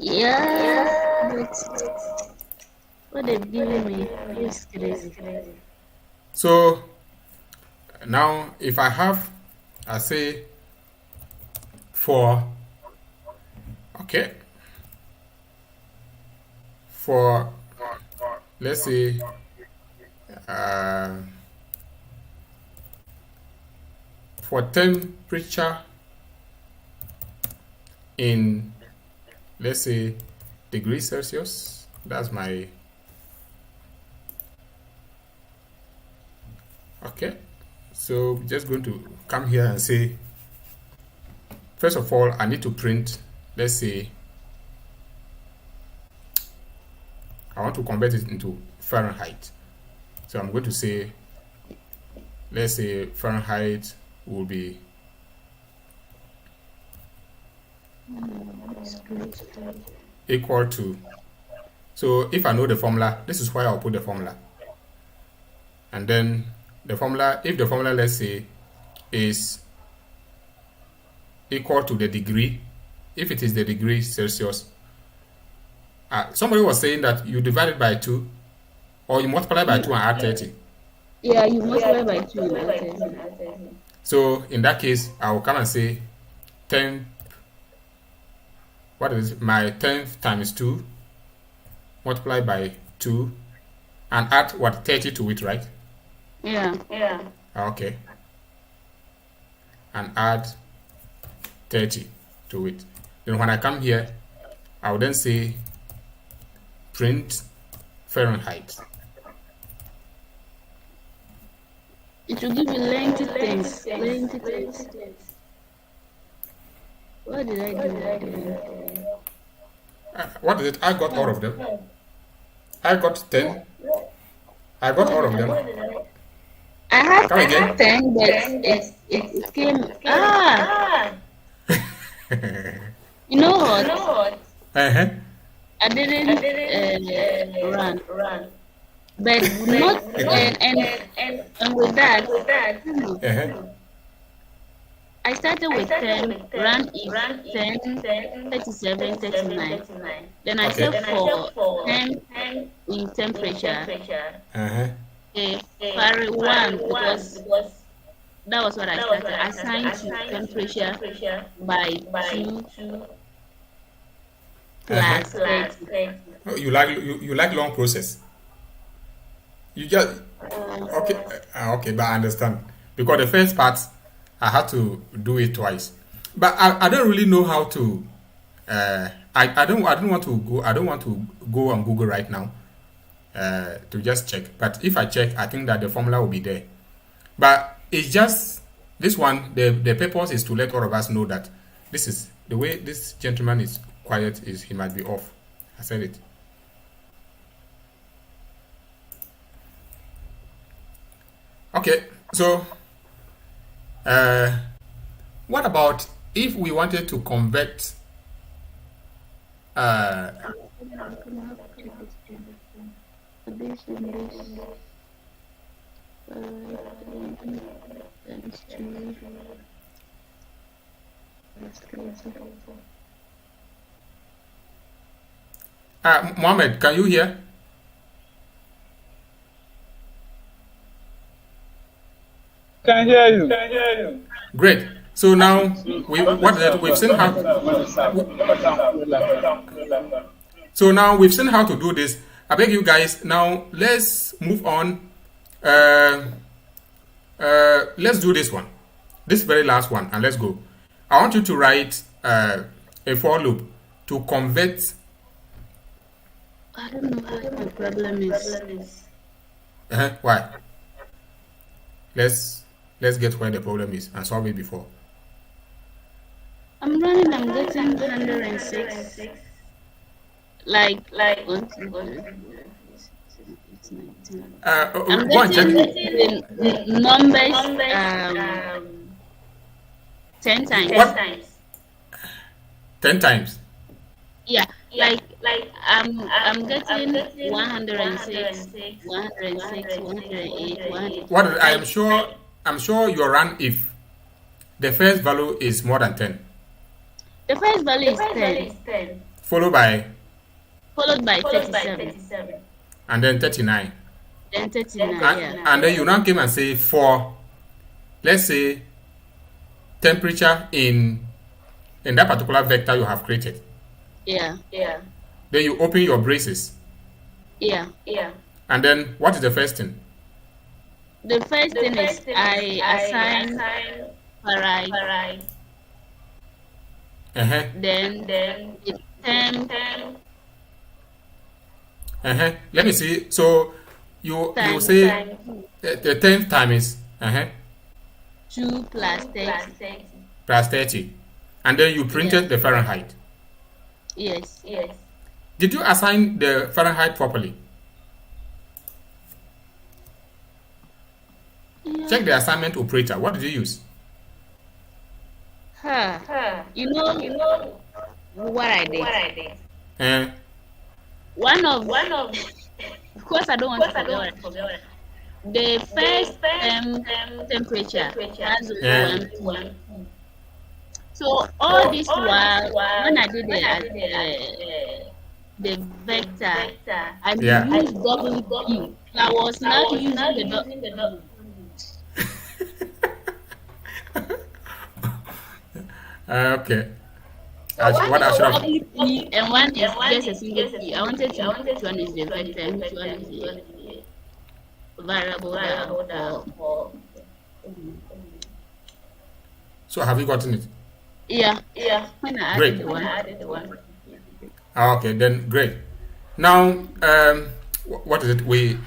Yeah. But what they've given me is crazy. So now if I have, I say, for Okay. For, let's say, for temperature in, let's say, degrees Celsius, that's my, okay. So just going to come here and say, first of all, I need to print, let's say, I want to convert it into Fahrenheit. So I'm going to say, let's say Fahrenheit will be equal to, so if I know the formula, this is where I'll put the formula. And then the formula, if the formula, let's say, is equal to the degree, if it is the degree Celsius, somebody was saying that you divide it by 2 or you multiply by 2 and add 30. Yeah, you multiply by 2 and add 30. So in that case, I will come and say 10, what is my 10 times 2 multiplied by 2 and add what, 30 to it, right? Yeah. Okay. And add 30 to it. Then when I come here, I will then say print Fahrenheit. It will give you lengthy things. What did I do? What is it? I got all of them. I got 10. I got all of them. I have Come again. 10, but it came. You know what? Uh-huh. I didn't run, but not and with that, Uh-huh. I started with 10, ran if 10, 37, 39. Then I set for 10 in temperature. Uh-huh. Vary 1 because that was what I started. Assigned to temperature by 2 plus 30. Oh, you like long process. You just okay, but I understand because the first part I had to do it twice, but I don't really know how to. I don't want to go on Google right now to just check. But if I check, I think that the formula will be there. But it's just this one. The purpose is to let all of us know that this is the way this gentleman is quiet. Is he might be off. I said it. Okay, so what about if we wanted to convert Mohammed, can you hear? Can hear you. Great. So now we've seen how. So now we've seen how to do this. I beg you guys. Now let's move on. Let's do this one, this very last one, and let's go. I want you to write a for loop to convert. I don't know what my problem is. Why? Let's get where the problem is and solve it before. I'm getting 106. Like I'm go and check. the numbers 10 times. What? 10 times. Yeah, like I'm getting 106, 106, 108, 100. What I'm sure you run if the first value is more than 10. The first value is 10. Followed by 37. And then 39. Then 39, and then you now came and say for, let's say, temperature in that particular vector you have created. Yeah. Then you open your braces. Yeah. And then what is the first thing? The first thing is I assign right, Uh-huh. then the temp Uh-huh. Let me see. So you times say the 10th time is 2 plus 30. plus 30. And then you Yeah. printed the Fahrenheit. Yes. Did you assign the Fahrenheit properly? Yeah. Check the assignment operator. What did you use? Huh. You know what I did? Uh, One of, of course, I don't want to forget what the first temperature has uh, only 1 P. So all this while, when I did the vector, I yeah. used double P. So I was not using the Okay. What I should have. double P, and one is just a single P. I wanted to know which one is the vector and which one is the variable that for. So have you gotten it? Yeah. When I Great. added the one. Okay, then great. Now, what is it? We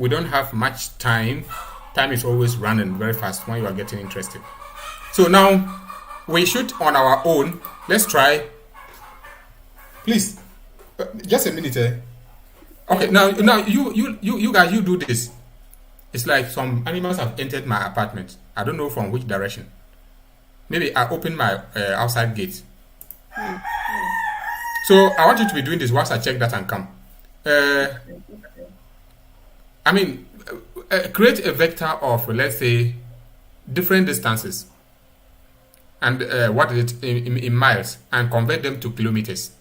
don't have much time. Time is always running very fast when you are getting interested. So now we shoot on our own. Let's try. Please, just a minute. Okay, now you guys you do this. It's like some animals have entered my apartment. I don't know from which direction. Maybe I open my outside gate. So I want you to be doing this once I check that and come. Uh, I mean, create a vector of, let's say, different distances and what is it in miles, and convert them to kilometers,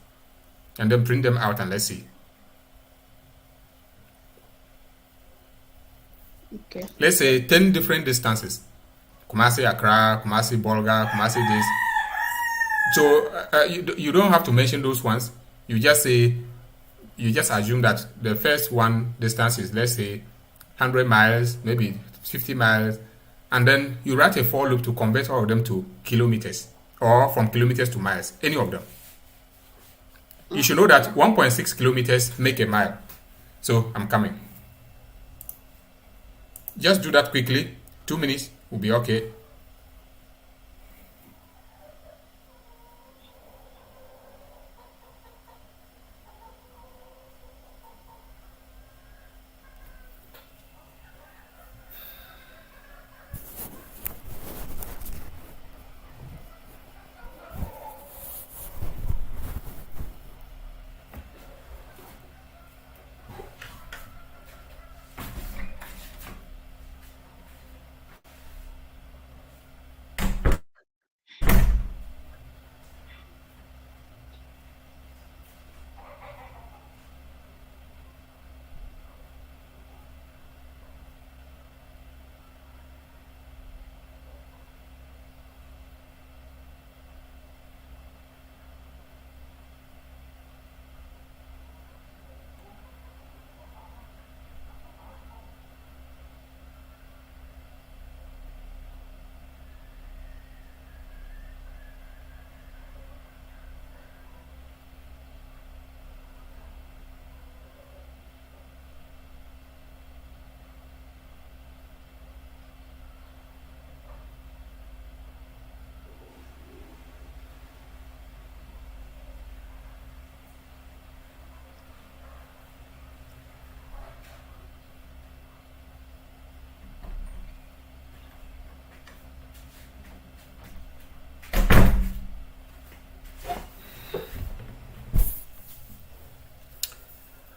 and then print them out and let's see. Okay. Let's say 10 different distances. Kumasi Accra, Kumasi Bolga, Kumasi this. So you don't have to mention those ones. You just say, you just assume that the first one distance is, let's say, 100 miles, maybe 50 miles, and then you write a for loop to convert all of them to kilometers, or from kilometers to miles, any of them. You should know that 1.6 kilometers make a mile. So I'm coming. Just do that quickly. 2 minutes will be okay.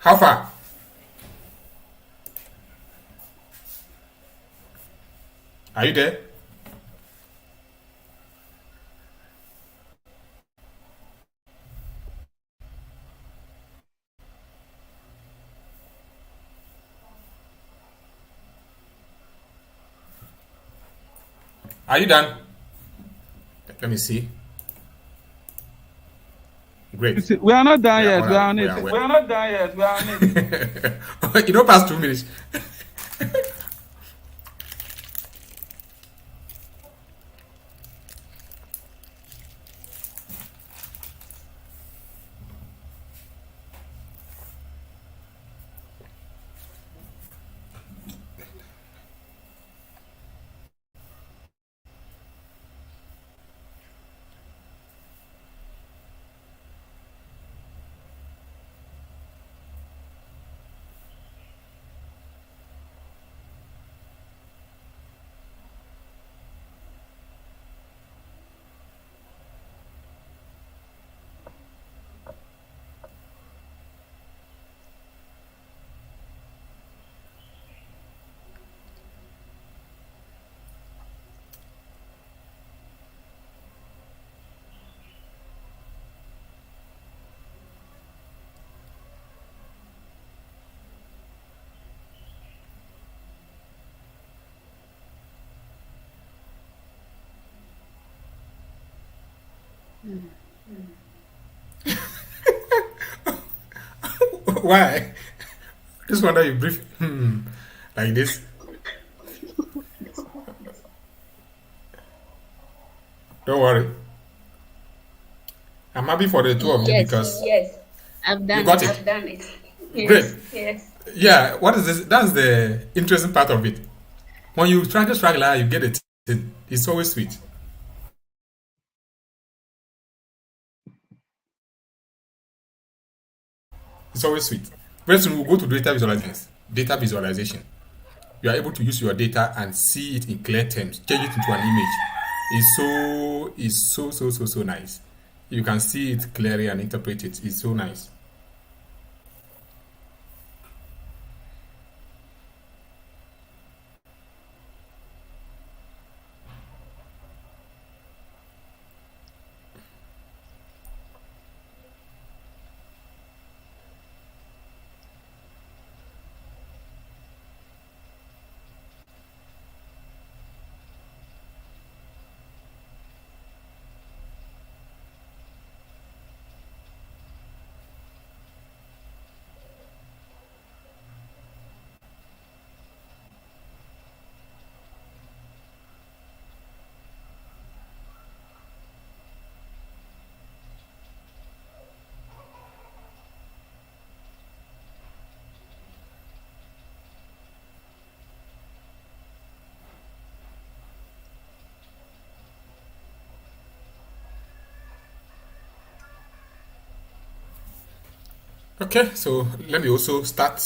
How far? Are you there? Are you done? Let me see. Great. We are not done We are yet. all We are on we it. are We well. are not done yet. We are on it. You don't pass 2 minutes. Why? Just wonder you brief like this. Don't worry. I'm happy for the two of you Yes, because I've you done got it. it. Great. Yeah, what is this? That's the interesting part of it. When you struggle, you get it. It's always sweet. It's always sweet. Very soon we'll go to data visualization. Data visualization. You are able to use your data and see it in clear terms, change it into an image. It's so nice. You can see it clearly and interpret it. It's so nice. Okay, so let me also start.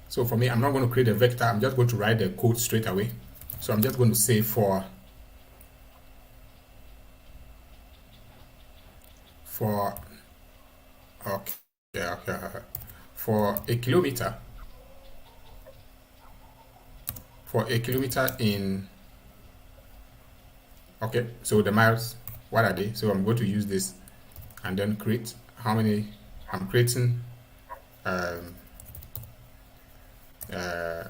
So for me, I'm not going to create a vector. I'm just going to write the code straight away. So I'm just going to say for okay, for a kilometer in okay. So the miles, what are they? So I'm going to use this and then create how many I'm creating. Um, uh,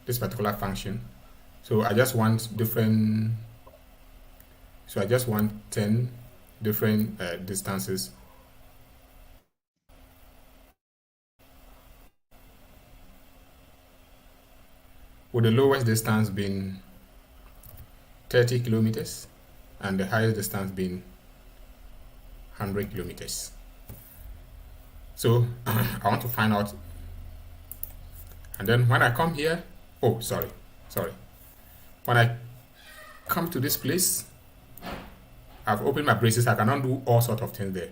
this particular function. So I just want different. So I just want 10 different distances. With the lowest distance being 30 kilometers and the highest distance being 100 kilometers. So I want to find out, and then when I come here, oh, sorry. When I come to this place, I've opened my braces. I cannot do all sorts of things there.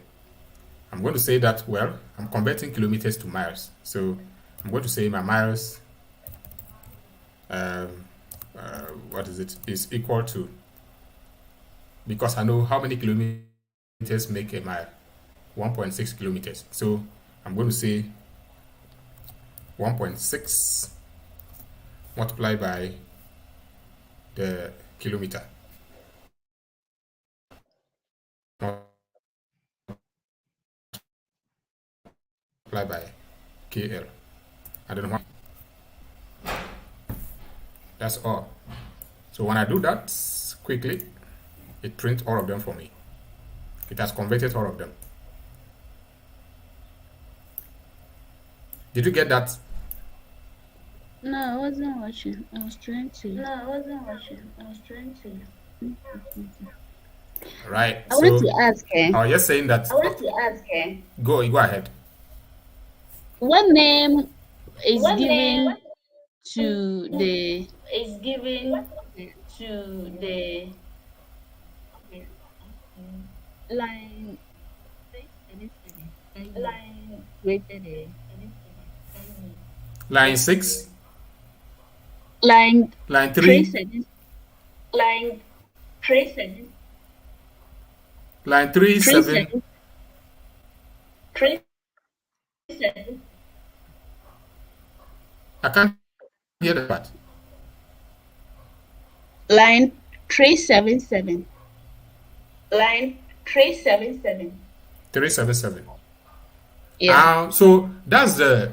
I'm going to say that, well, I'm converting kilometers to miles. So I'm going to say my miles, um, what is it, is equal to, because I know how many kilometers make a mile, 1.6 kilometers. So I'm going to say 1.6 multiplied by the kilometer multiplied by KL. I don't know what. That's all. So when I do that quickly, it prints all of them for me. It has converted all of them. Did you get that? No, I wasn't watching. I was trying to. Right. I want to ask, I was just saying that. Go ahead. what name is given to the line created Line 6, line line 3, 3 line 3, 7. 7 I can't hear that part. line 377. 377. Yeah. So that's the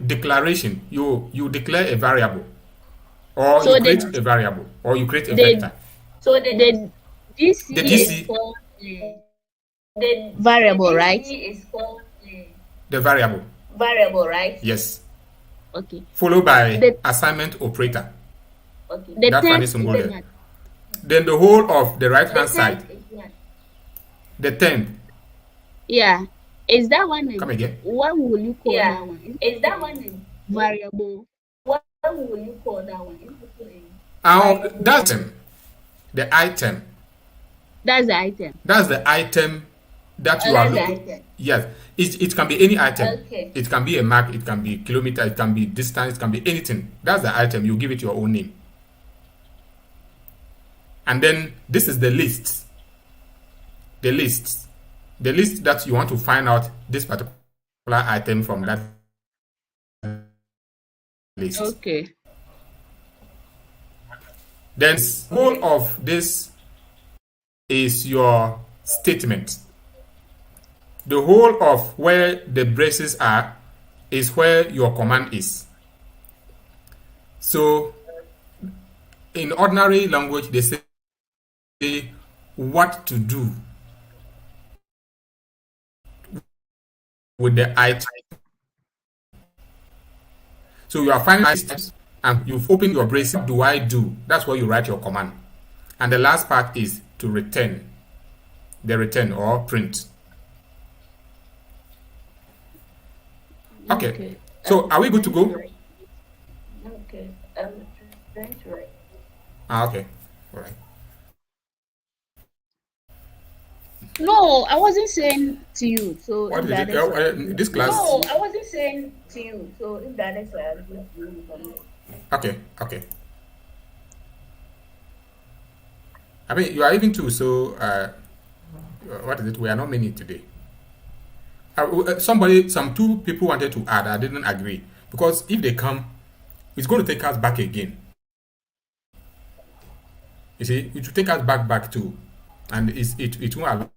declaration. You declare a variable, or So you create a variable, or you create a vector. the DC The is DC, called variable, right? the variable, yes, Okay. followed by The assignment operator. the That term funny is symbol there. what? Then the whole of the right hand side, the tenth. Yeah. Is that one Come again. what will you call that one? Is that one variable? What will you call that one? That's the item. That's the item. That's the item that you are looking. Yes, it can be any item. Okay. It can be a mark, it can be kilometer, it can be distance, it can be anything. That's the item. You give it your own name. And then this is the list. The list that you want to find out this particular item from that list. Okay. Then whole of this is your statement. The whole of where the braces are is where your command is. So in ordinary language, they say what to do with the item. So you are finding items and you've opened your brace. What do I do? That's where you write your command. And the last part is to return. The return or print. Okay. So are we good to go? Okay. Okay. All right. No, I wasn't saying to you. So What if is that it? is This class. No, I wasn't saying to you. So if that is Okay. I mean, you are even two. So what is it? We are not many today. Some two people wanted to add. I didn't agree because if they come, it's going to take us back again. You see, it will take us back too, and it won't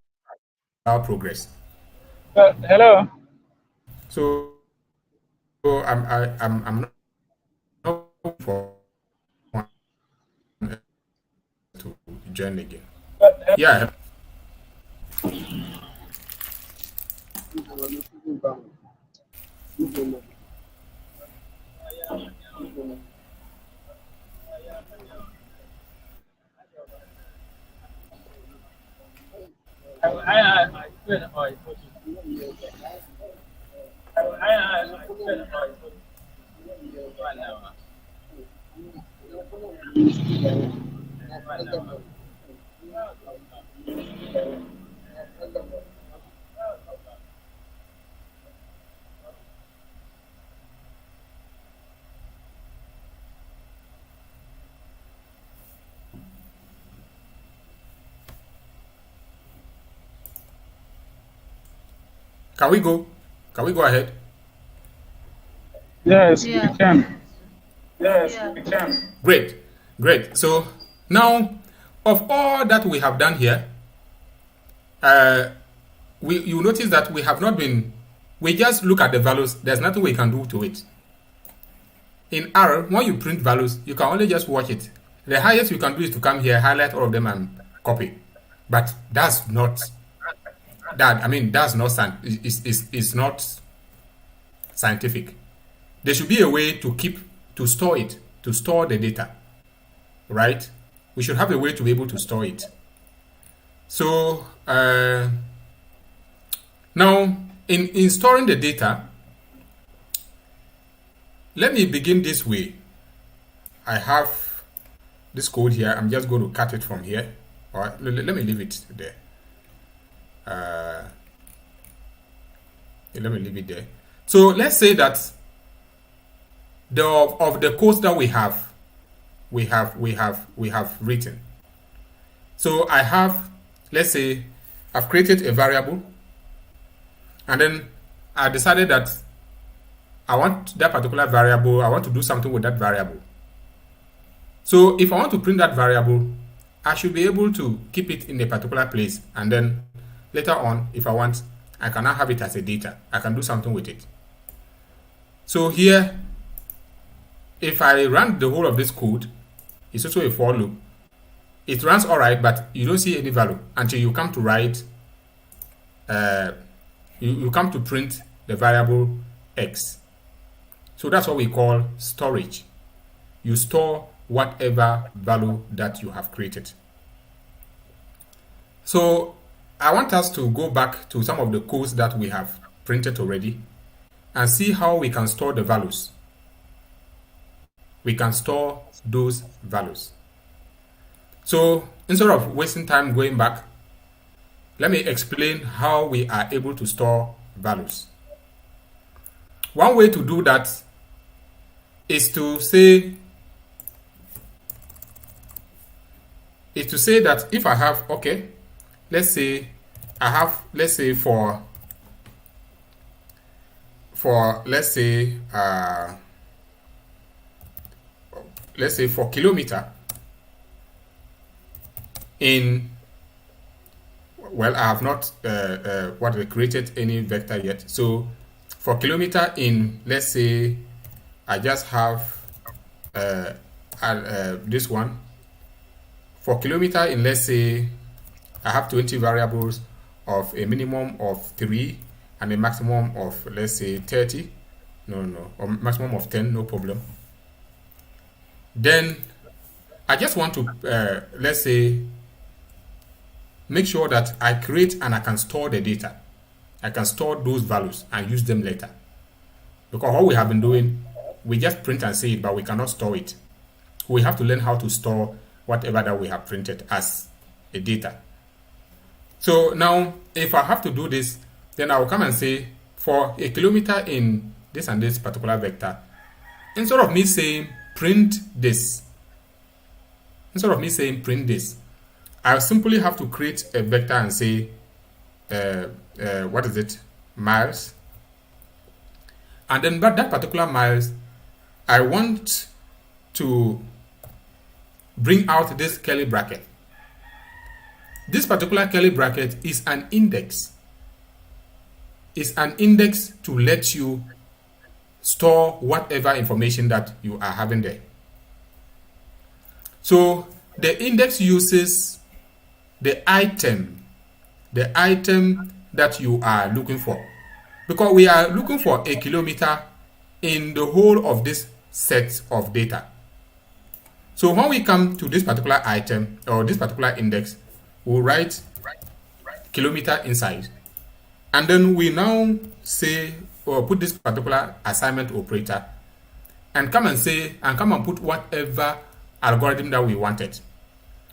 allow progress. Hello. So I'm not for to join again. Yeah. Can we go? Can we go ahead? Yes, Yeah. we can. Great. So now, of all that we have done here, you notice that we have not been. We just look at the values. There's nothing we can do to it. in R, when you print values, you can only just watch it. The highest you can do is to come here, highlight all of them, and copy. But that's not that. I mean, that's not it's not scientific. There should be a way to store it, to store the data, right? We should have a way to be able to store it. So now, in storing the data, let me begin this way. I have this code here. I'm just going to cut it from here. All right, let me leave it there. Let me leave it there. So let's say that of the codes that we have written. So I have, let's say, I've created a variable, and then I decided that I want that particular variable, I want to do something with that variable. So if I want to print that variable, I should be able to keep it in a particular place, and then later on, if I want, I can now have it as a data. I can do something with it. So here, if I run the whole of this code, it's also a for loop. It runs all right, but you don't see any value until you come to write, you come to print the variable x. So that's what we call storage. You store whatever value that you have created. So I want us to go back to some of the codes that we have printed already and see how we can store the values. We can store those values. So instead of wasting time going back, let me explain how we are able to store values. One way to do that is to say that if I have, okay, let's say I have, let's say for let's say for kilometer in, well, I have not created any vector yet. So for kilometer in, let's say I just have this one. For kilometer in, let's say I have 20 variables of a minimum of 3 and a maximum of, let's say, 30. Or maximum of 10, no problem. Then I just want to, let's say, make sure that I create and I can store the data. I can store those values and use them later. Because what we have been doing, we just print and say it, but we cannot store it. We have to learn how to store whatever that we have printed as a data. So now, if I have to do this, then I will come and say, for a kilometer in this and this particular vector, instead of me saying print this, I simply have to create a vector and say, what is it? Miles. And then but that particular miles, I want to bring out this curly bracket. This particular curly bracket is an index. It's an index to let you store whatever information that you are having there. So the index uses the item that you are looking for, because we are looking for a kilometer in the whole of this set of data. So when we come to this particular item or this particular index, we'll write kilometer inside, and then we now say or put this particular assignment operator and come and put whatever algorithm that we wanted.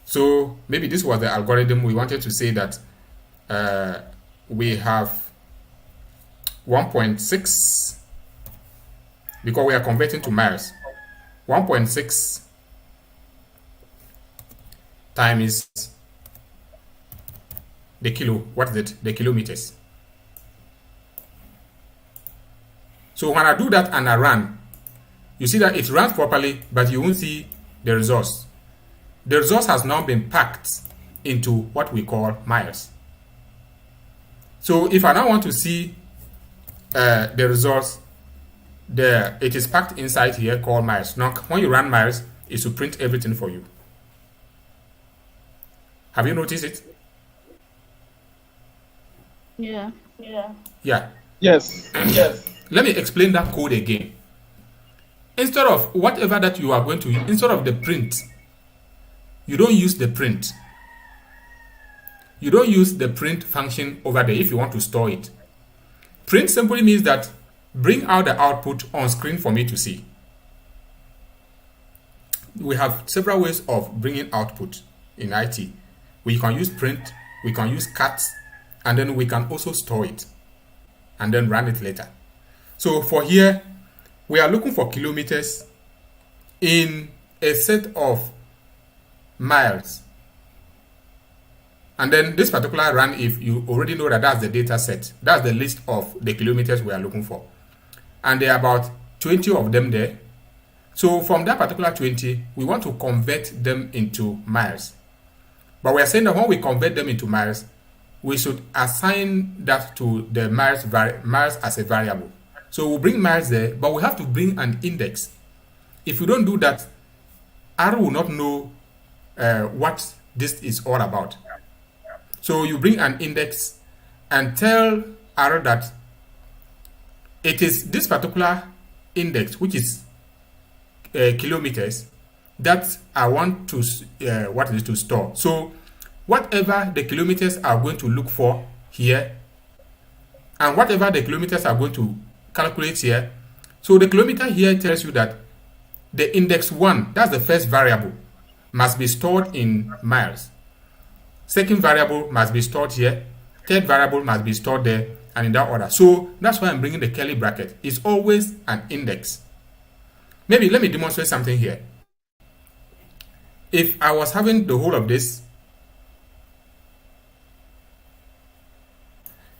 So maybe this was the algorithm we wanted to say that we have 1.6, because we are converting to miles. 1.6 times the kilo, what is it? The kilometers. So when I do that and I run, you see that it runs properly, but you won't see the results. The results has now been packed into what we call miles. So if I now want to see the results, it is packed inside here called miles. Now, when you run miles, it will print everything for you. Have you noticed it? Yeah. Yeah. Yes. Let me explain that code again. Instead of whatever that you are going to use, instead of the print, you don't use the print. You don't use the print function over there if you want to store it. Print simply means that bring out the output on screen for me to see. We have several ways of bringing output in IT. We can use print, we can use cut, and then we can also store it and then run it later. So for here, we are looking for kilometers in a set of miles. And then this particular run, if you already know that that's the data set, that's the list of the kilometers we are looking for. And there are about 20 of them there. So from that particular 20, we want to convert them into miles. But we are saying that when we convert them into miles, we should assign that to the miles as a variable. So we'll bring miles there, but we have to bring an index. If you don't do that, R will not know what this is all about. So you bring an index and tell R that it is this particular index, which is kilometers, that I want to to store. So whatever the kilometers are going to look for here, and whatever the kilometers are going to calculate here. So the kilometer here tells you that the index 1, that's the first variable, must be stored in miles. Second variable must be stored here. Third variable must be stored there, and in that order. So that's why I'm bringing the curly bracket. It's always an index. Maybe let me demonstrate something here. If I was having the whole of this,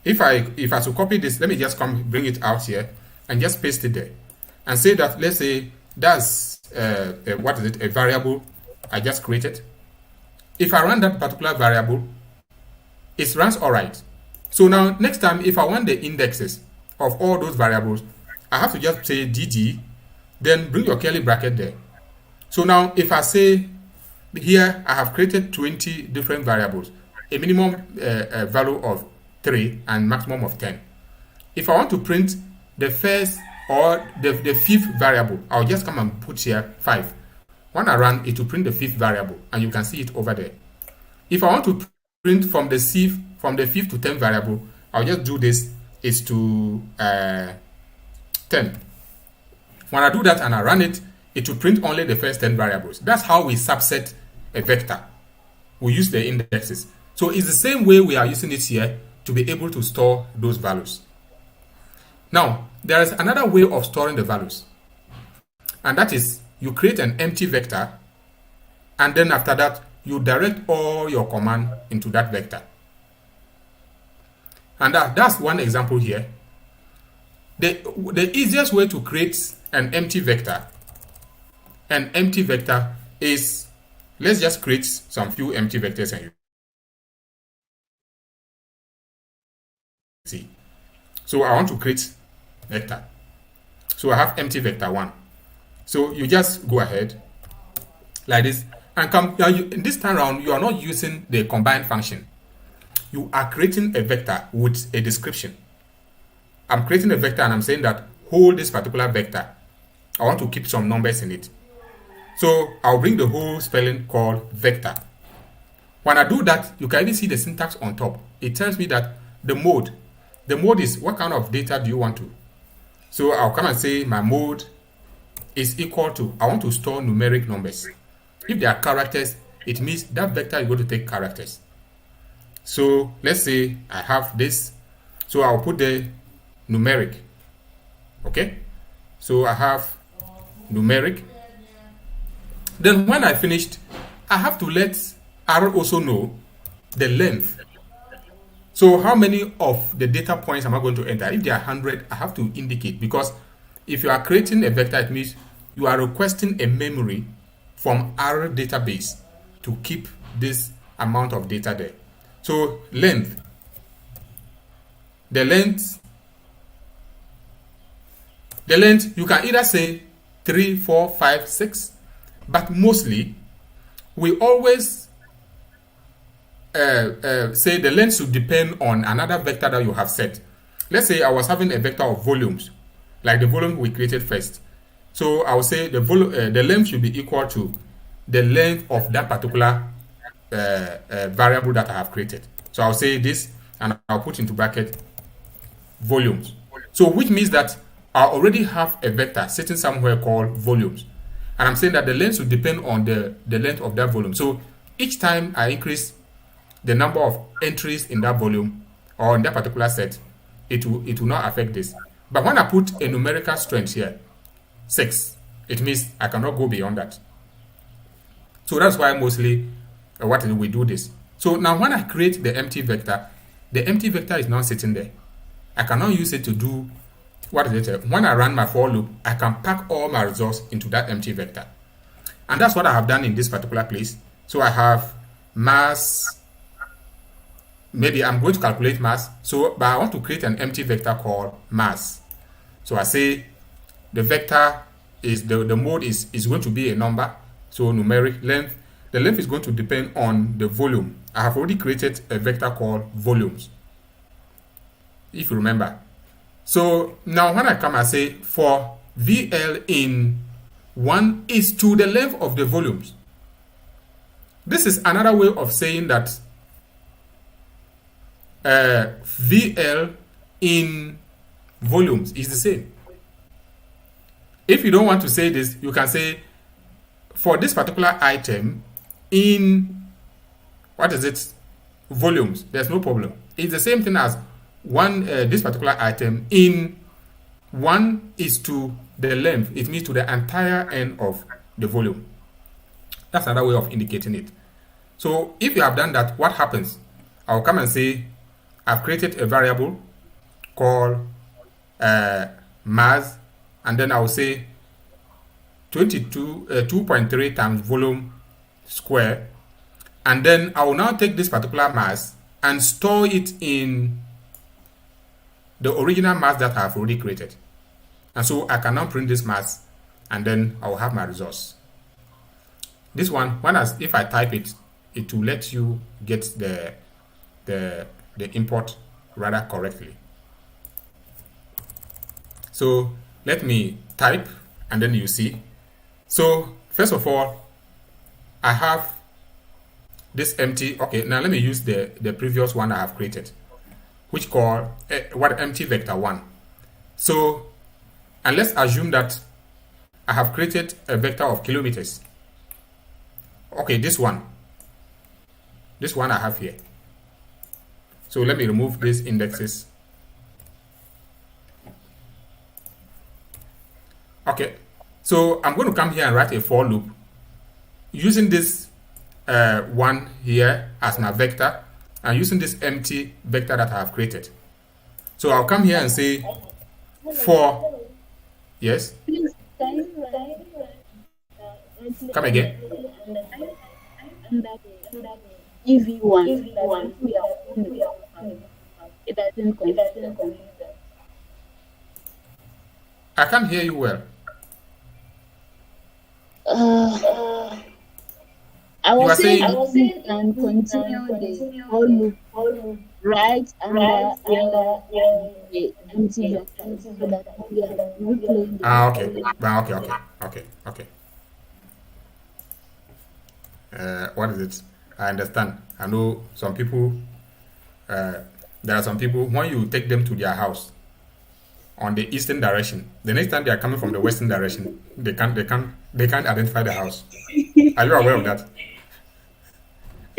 if I should copy this, let me just bring it out here and just paste it there and say that, let's say that's a variable I just created. If I run that particular variable, it runs all right. So now next time, if I want the indexes of all those variables, I have to just say dd, then bring your curly bracket there. So now if I say here I have created 20 different variables, a minimum value of 3 and maximum of 10. If I want to print the first or the fifth variable, I'll just come and put here 5. When I run, it will print the fifth variable, and you can see it over there. If I want to print from the fifth to 10 variable, I'll just do this is to 10. When I do that and I run it, it will print only the first 10 variables. That's how we subset a vector. We use the indexes. So it's the same way we are using it here to be able to store those values. Now, there is another way of storing the values, and that is you create an empty vector, and then after that, you direct all your command into that vector. And that's one example here. The easiest way to create an empty vector is, let's just create some few empty vectors and you see. So I want to create vector. So I have empty vector 1. So you just go ahead like this and come. This time around, you are not using the combine function. You are creating a vector with a description. I'm creating a vector and I'm saying that hold this particular vector. I want to keep some numbers in it. So I'll bring the whole spelling called vector. When I do that, you can even see the syntax on top. It tells me that the mode is what kind of data do you want to. So I'll come and say my mode is equal to, I want to store numeric numbers. If they are characters, it means that vector is going to take characters. So let's say I have this. So I'll put the numeric. Okay. So I have numeric. Then when I finished, I have to let R also know the length. So how many of the data points am I going to enter? If there are 100, I have to indicate, because if you are creating a vector, it means you are requesting a memory from our database to keep this amount of data there. So length. The length The length, you can either say 3, 4, 5, 6, but mostly we always say the length should depend on another vector that you have set. Let's say I was having a vector of volumes, like the volume we created first. So I will say the length should be equal to the length of that particular variable that I have created. So I'll say this, and I'll put into bracket volumes. So which means that I already have a vector sitting somewhere called volumes, and I'm saying that the length should depend on the length of that volume. So each time I increase the number of entries in that volume or in that particular set, it will not affect this. But when I put a numerical strength here, 6, it means I cannot go beyond that. So that's why mostly we do this. So now when I create the empty vector is now sitting there. I cannot use it to do, when I run my for loop, I can pack all my results into that empty vector. And that's what I have done in this particular place. So I have mass, maybe I'm going to calculate mass, but I want to create an empty vector called mass. So I say the vector is, the mode is going to be a number, so numeric length. The length is going to depend on the volume. I have already created a vector called volumes, if you remember. So now when I come and say for VL in 1 is to the length of the volumes. This is another way of saying that VL in volumes is the same. If you don't want to say this, you can say for this particular item in volumes. There's no problem. It's the same thing as this particular item in 1 is to the length. It means to the entire end of the volume. That's another way of indicating it. So if you have done that, what happens? I'll come and say I've created a variable called mass, and then I'll say 2.3 times volume square, and then I will now take this particular mass and store it in the original mass that I have already created. And so I can now print this mass, and then I will have my results. This one, if I type it, it will let you get the import rather correctly. So let me type, and then you see. So first of all, I have this empty. Okay, now let me use the previous one I have created, which called empty vector 1. So, and let's assume that I have created a vector of kilometers. Okay, this one I have here. So let me remove these indexes. Okay, so I'm going to come here and write a for loop using this one here as my vector, and using this empty vector that I have created. So I'll come here and say for, yes? Come again? EV1. It doesn't confuse. I can't hear you well. I was saying and continue the whole loop right under the empty vector so that we are replaying the Okay. What is it? I understand. I know some people. There are some people, when you take them to their house on the eastern direction, the next time they are coming from the western direction, they can't identify the house. Are you aware of that?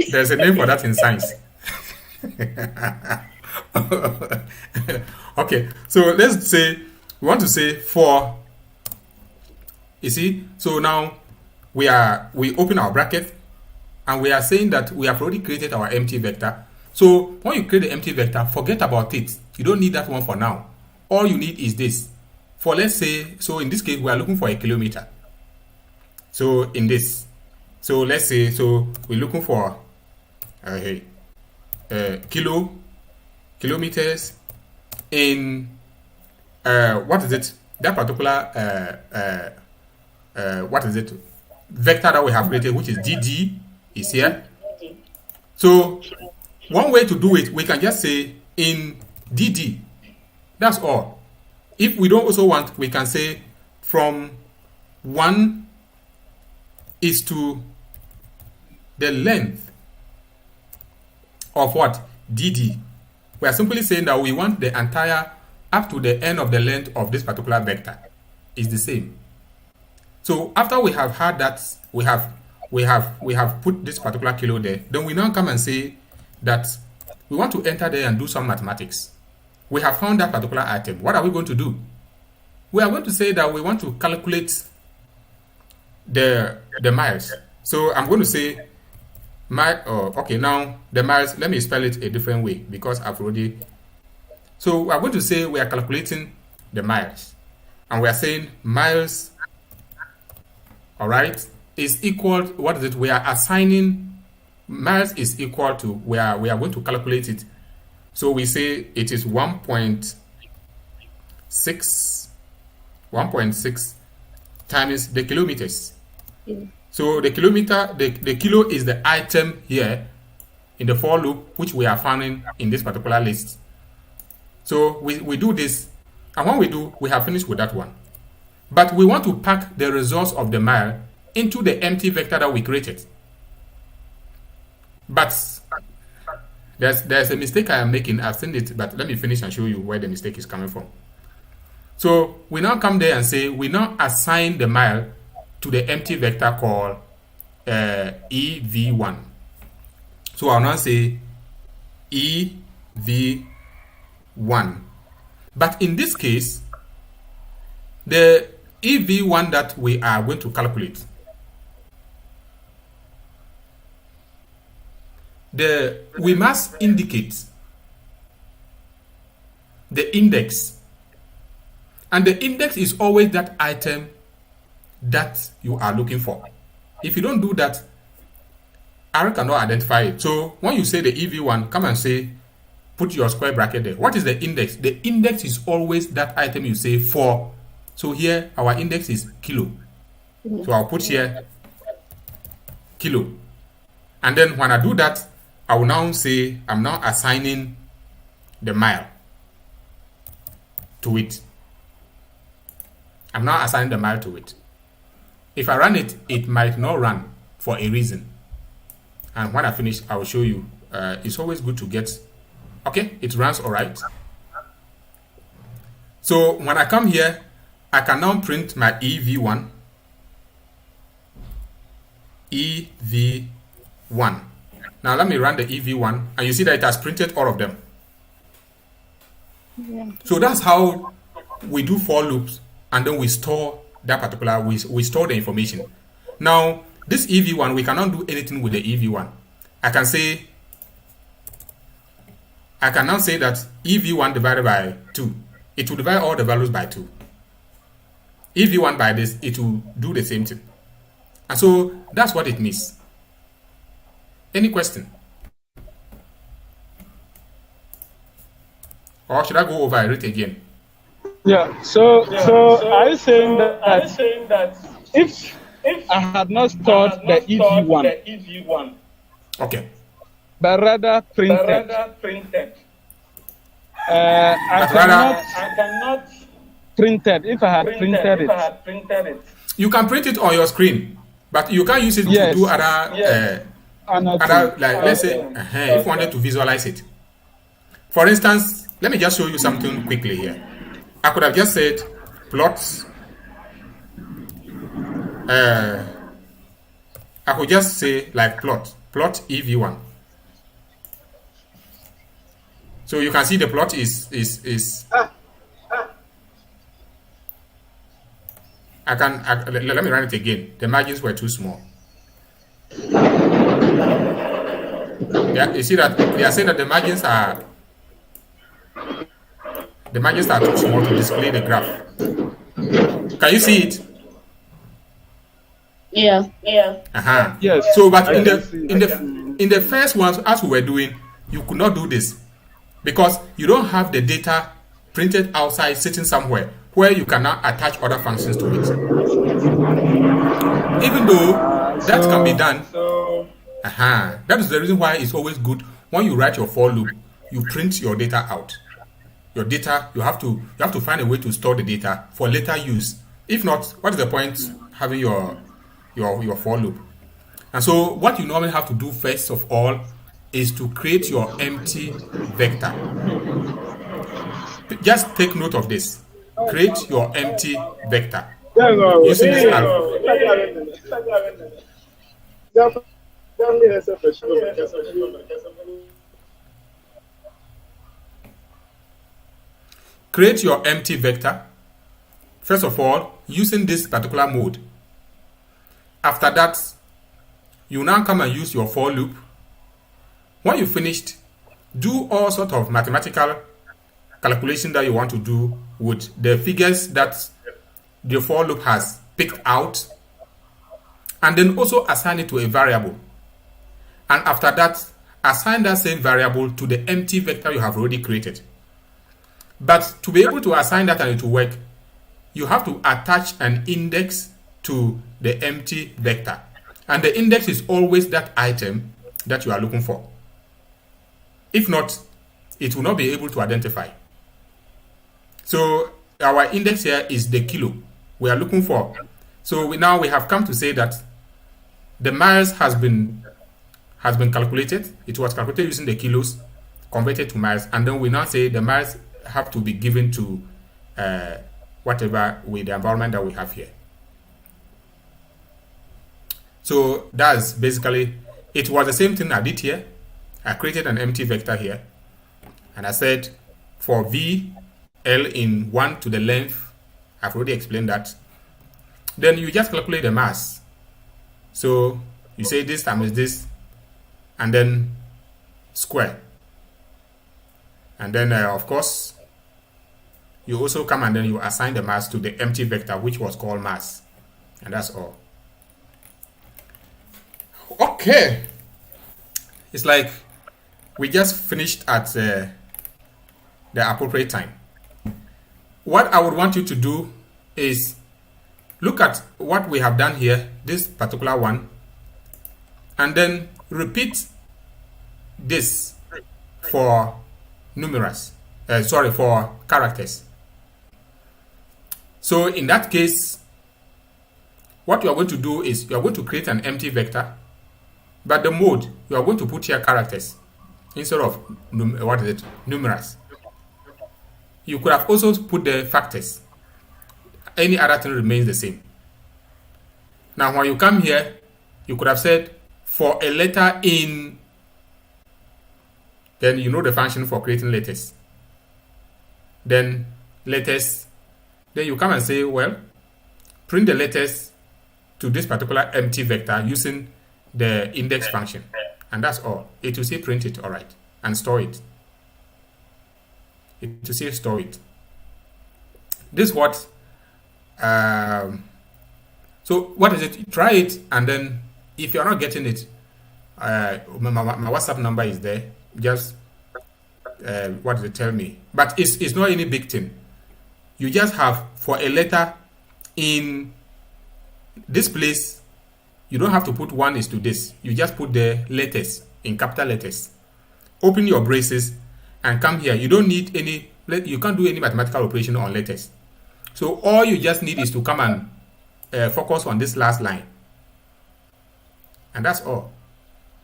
There's a name for that in science. Okay, so let's say we want to say for. You see, so now we open our bracket, and we are saying that we have already created our empty vector. So when you create the empty vector, forget about it. You don't need that one for now. All you need is this. For, let's say, so in this case, we are looking for a kilometer. So in this, so let's say, so we're looking for kilometers in that particular what is it, vector that we have created, which is dd, is here. So one way to do it, we can just say in dd. That's all. If we don't also want, we can say from 1 is to the length of what? dd. We are simply saying that we want the entire up to the end of the length of this particular vector is the same. So after we have had that, we have put this particular kilo there, then we now come and say that we want to enter there and do some mathematics. We have found that particular item. What are we going to do? We are going to say that we want to calculate the miles. So I'm going to say okay, now the miles, let me spell it a different way because I've already. So we are going to say we are calculating the miles, and we are saying miles, all right, is equal, what is it? We are assigning miles is equal to, we are going to calculate it. So we say it is 1.6 times the kilometers. So the kilometer, the kilo is the item here in the for loop, which we are finding in this particular list. So we do this, and when we do, we have finished with that one. But we want to pack the results of the mile into the empty vector that we created. But there's a mistake I am making. I've seen it, but let me finish and show you where the mistake is coming from. So we now come there and say we now assign the mile to the empty vector called EV1. So I'll now say EV1. But in this case, the EV1 that we are going to calculate, we must indicate the index. And the index is always that item that you are looking for. If you don't do that, R cannot identify it. So when you say the EV1, come and say, put your square bracket there. What is the index? The index is always that item you say for. So here, our index is kilo. So I'll put here kilo. And then when I do that, I will now say, I'm now assigning the mile to it. I'm now assigning the mile to it. If I run it, it might not run for a reason. And when I finish, I will show you. It's always good to get, okay, it runs all right. So when I come here, I can now print my EV1. EV1. Now let me run the EV1, and you see that it has printed all of them. Yeah. So that's how we do for loops, and then we store that particular, we store the information. Now, this EV1, we cannot do anything with the EV1. I can now say that EV1 divided by 2. It will divide all the values by 2. EV1 by this, it will do the same thing. And so that's what it means. Any question? Or should I go over it again? Yeah. So are you saying that if I had not stored the EV1, okay, but rather printed, I cannot print it if I had printed it. You can print it on your screen, but you can't use it to do other, like let's say, if you wanted to visualize it. For instance, let me just show you something quickly here. I could have just said plots. I could just say like plot EV1. So you can see the plot is let me run it again. The margins were too small. Yeah, you see that they are saying that the margins are too small to display the graph. Can you see it? Yeah. Yes. So, but in the first ones, as we were doing, you could not do this because you don't have the data printed outside sitting somewhere where you can now attach other functions to it. Even though that can be done, that is the reason why it's always good when you write your for loop, you print your data out. Your data, you have to find a way to store the data for later use. If not, what is the point having your for loop? And so what you normally have to do first of all is to create your empty vector. Just take note of this. Create your empty vector using this create your empty vector, first of all, using this particular mode. After that, you now come and use your for loop. When you finished, do all sort of mathematical calculation that you want to do with the figures that the for loop has picked out, and then also assign it to a variable. And after that, assign that same variable to the empty vector you have already created. But to be able to assign that and it will work, you have to attach an index to the empty vector. And the index is always that item that you are looking for. If not, it will not be able to identify. So our index here is the kilo we are looking for. So now we have come to say that the miles has been calculated. It was calculated using the kilos, converted to miles, and then we now say the miles have to be given to whatever with the environment that we have here. So that's basically, it was the same thing I did here. I created an empty vector here, and I said for v, L in 1 to the length, I've already explained that. Then you just calculate the mass. So you say this times this, and then square. And then, of course, you also come and then you assign the mass to the empty vector, which was called mass. And that's all. Okay. It's like we just finished at the appropriate time. What I would want you to do is look at what we have done here, this particular one, and then repeat this for numerals, for characters. So in that case, what you are going to do is you are going to create an empty vector, but the mode you are going to put here characters instead of numerals. You could have also put the factors. Any other thing remains the same. Now when you come here, you could have said for a letter in, then you know the function for creating letters. Then letters, then you come and say, well, print the letters to this particular empty vector using the index function. And that's all. It will say print it, all right, and store it. It will say store it. This what, so what is it? Try it, and then if you're not getting it, my WhatsApp number is there. Just what does it tell me? But it's not any big thing. You just have for a letter in this place, you don't have to put 1 is to this. You just put the letters in capital letters. Open your braces and come here. You don't need any, you can't do any mathematical operation on letters. So all you just need is to come and focus on this last line. And that's all.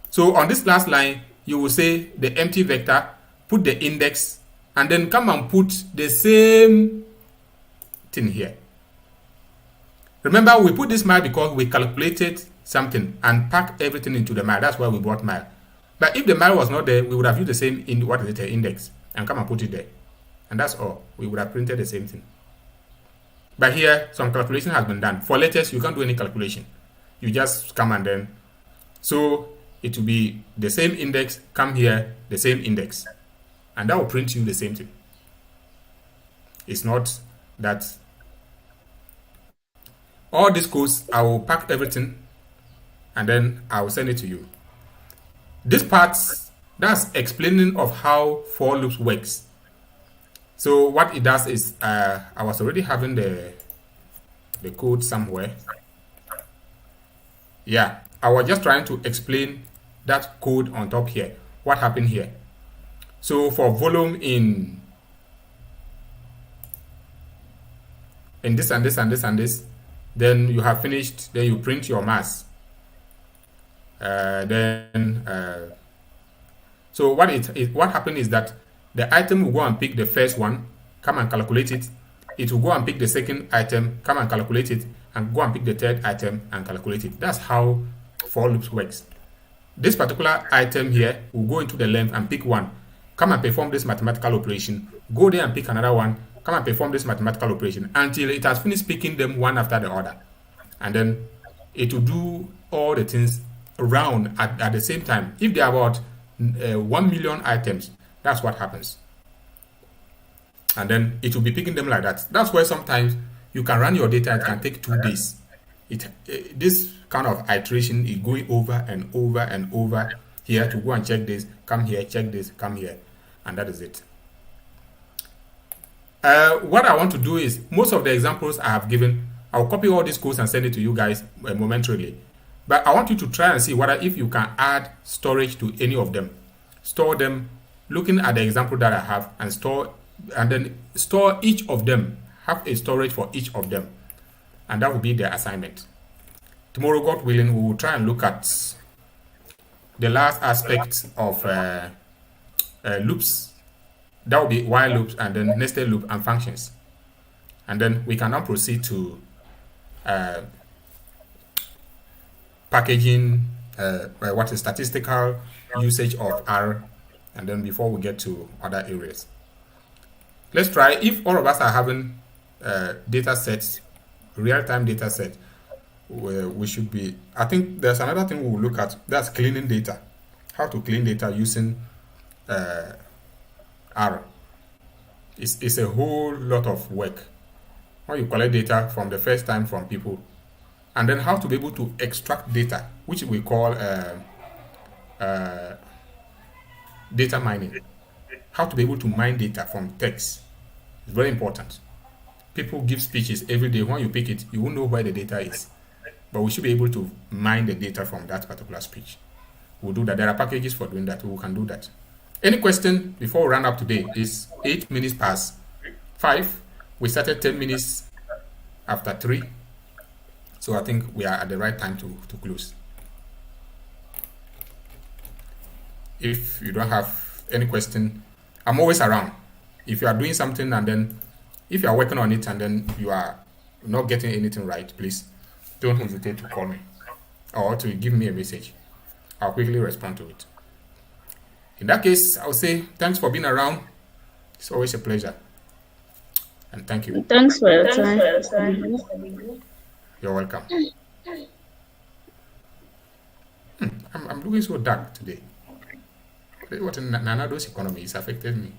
So on this last line, you will say the empty vector, put the index, and then come and put the same thing here. Remember, we put this mile because we calculated something and packed everything into the mile. That's why we brought mile. But if the mile was not there, we would have used the same index and come and put it there. And that's all. We would have printed the same thing. But here, some calculation has been done. For letters, you can't do any calculation. You just come and then. So it will be the same index, come here, the same index. And that will print you the same thing. It's not that. All this codes, I will pack everything and then I will send it to you. This part, that's explaining of how for loops works. So what it does is, I was already having the code somewhere. Yeah, I was just trying to explain that code on top here. What happened here? So for volume in this and this and this and this, then you have finished. Then you print your mass. So what happened is that the item will go and pick the first one, come and calculate it. It will go and pick the second item, come and calculate it, and go and pick the third item and calculate it. That's how for loops works. This particular item here will go into the length and pick one, come and perform this mathematical operation, go there and pick another one, come and perform this mathematical operation until it has finished picking them one after the other. And then it will do all the things around at the same time. If there are about 1 million items, that's what happens. And then it will be picking them like that. That's why sometimes you can run your data, it can take 2 days. This kind of iteration is going over and over and over here to go and check this, come here, check this, come here, and that is it. What I want to do is, most of the examples I have given, I'll copy all these codes and send it to you guys momentarily. But I want you to try and see whether if you can add storage to any of them. Store them, looking at the example that I have, and then store each of them. Have a storage for each of them. And that will be the assignment. Tomorrow, God willing, we will try and look at the last aspect of loops. That will be while loops, and then nested loop and functions. And then we can now proceed to packaging, what is statistical usage of R, and then before we get to other areas. Let's try, if all of us are having data sets, real-time data set, where we should be, I think there's another thing we will look at, that's cleaning data. How to clean data using R. It's a whole lot of work. How you collect data from the first time from people, and then how to be able to extract data, which we call data mining. How to be able to mine data from text. It's very important. People give speeches every day. When you pick it, you won't know where the data is. But we should be able to mine the data from that particular speech. We'll do that. There are packages for doing that. We can do that. Any question before we round up today? Is 8 minutes past 5. We started 10 minutes after 3. So I think we are at the right time to close. If you don't have any question, I'm always around. If you are doing something and then, if you are working on it and then you are not getting anything right, please don't hesitate to call me or to give me a message. I'll quickly respond to it. In that case, I'll say thanks for being around. It's always a pleasure. And thank you. Thanks for your time. You're welcome. I'm looking so dark today. What in Nanado's economy has affected me.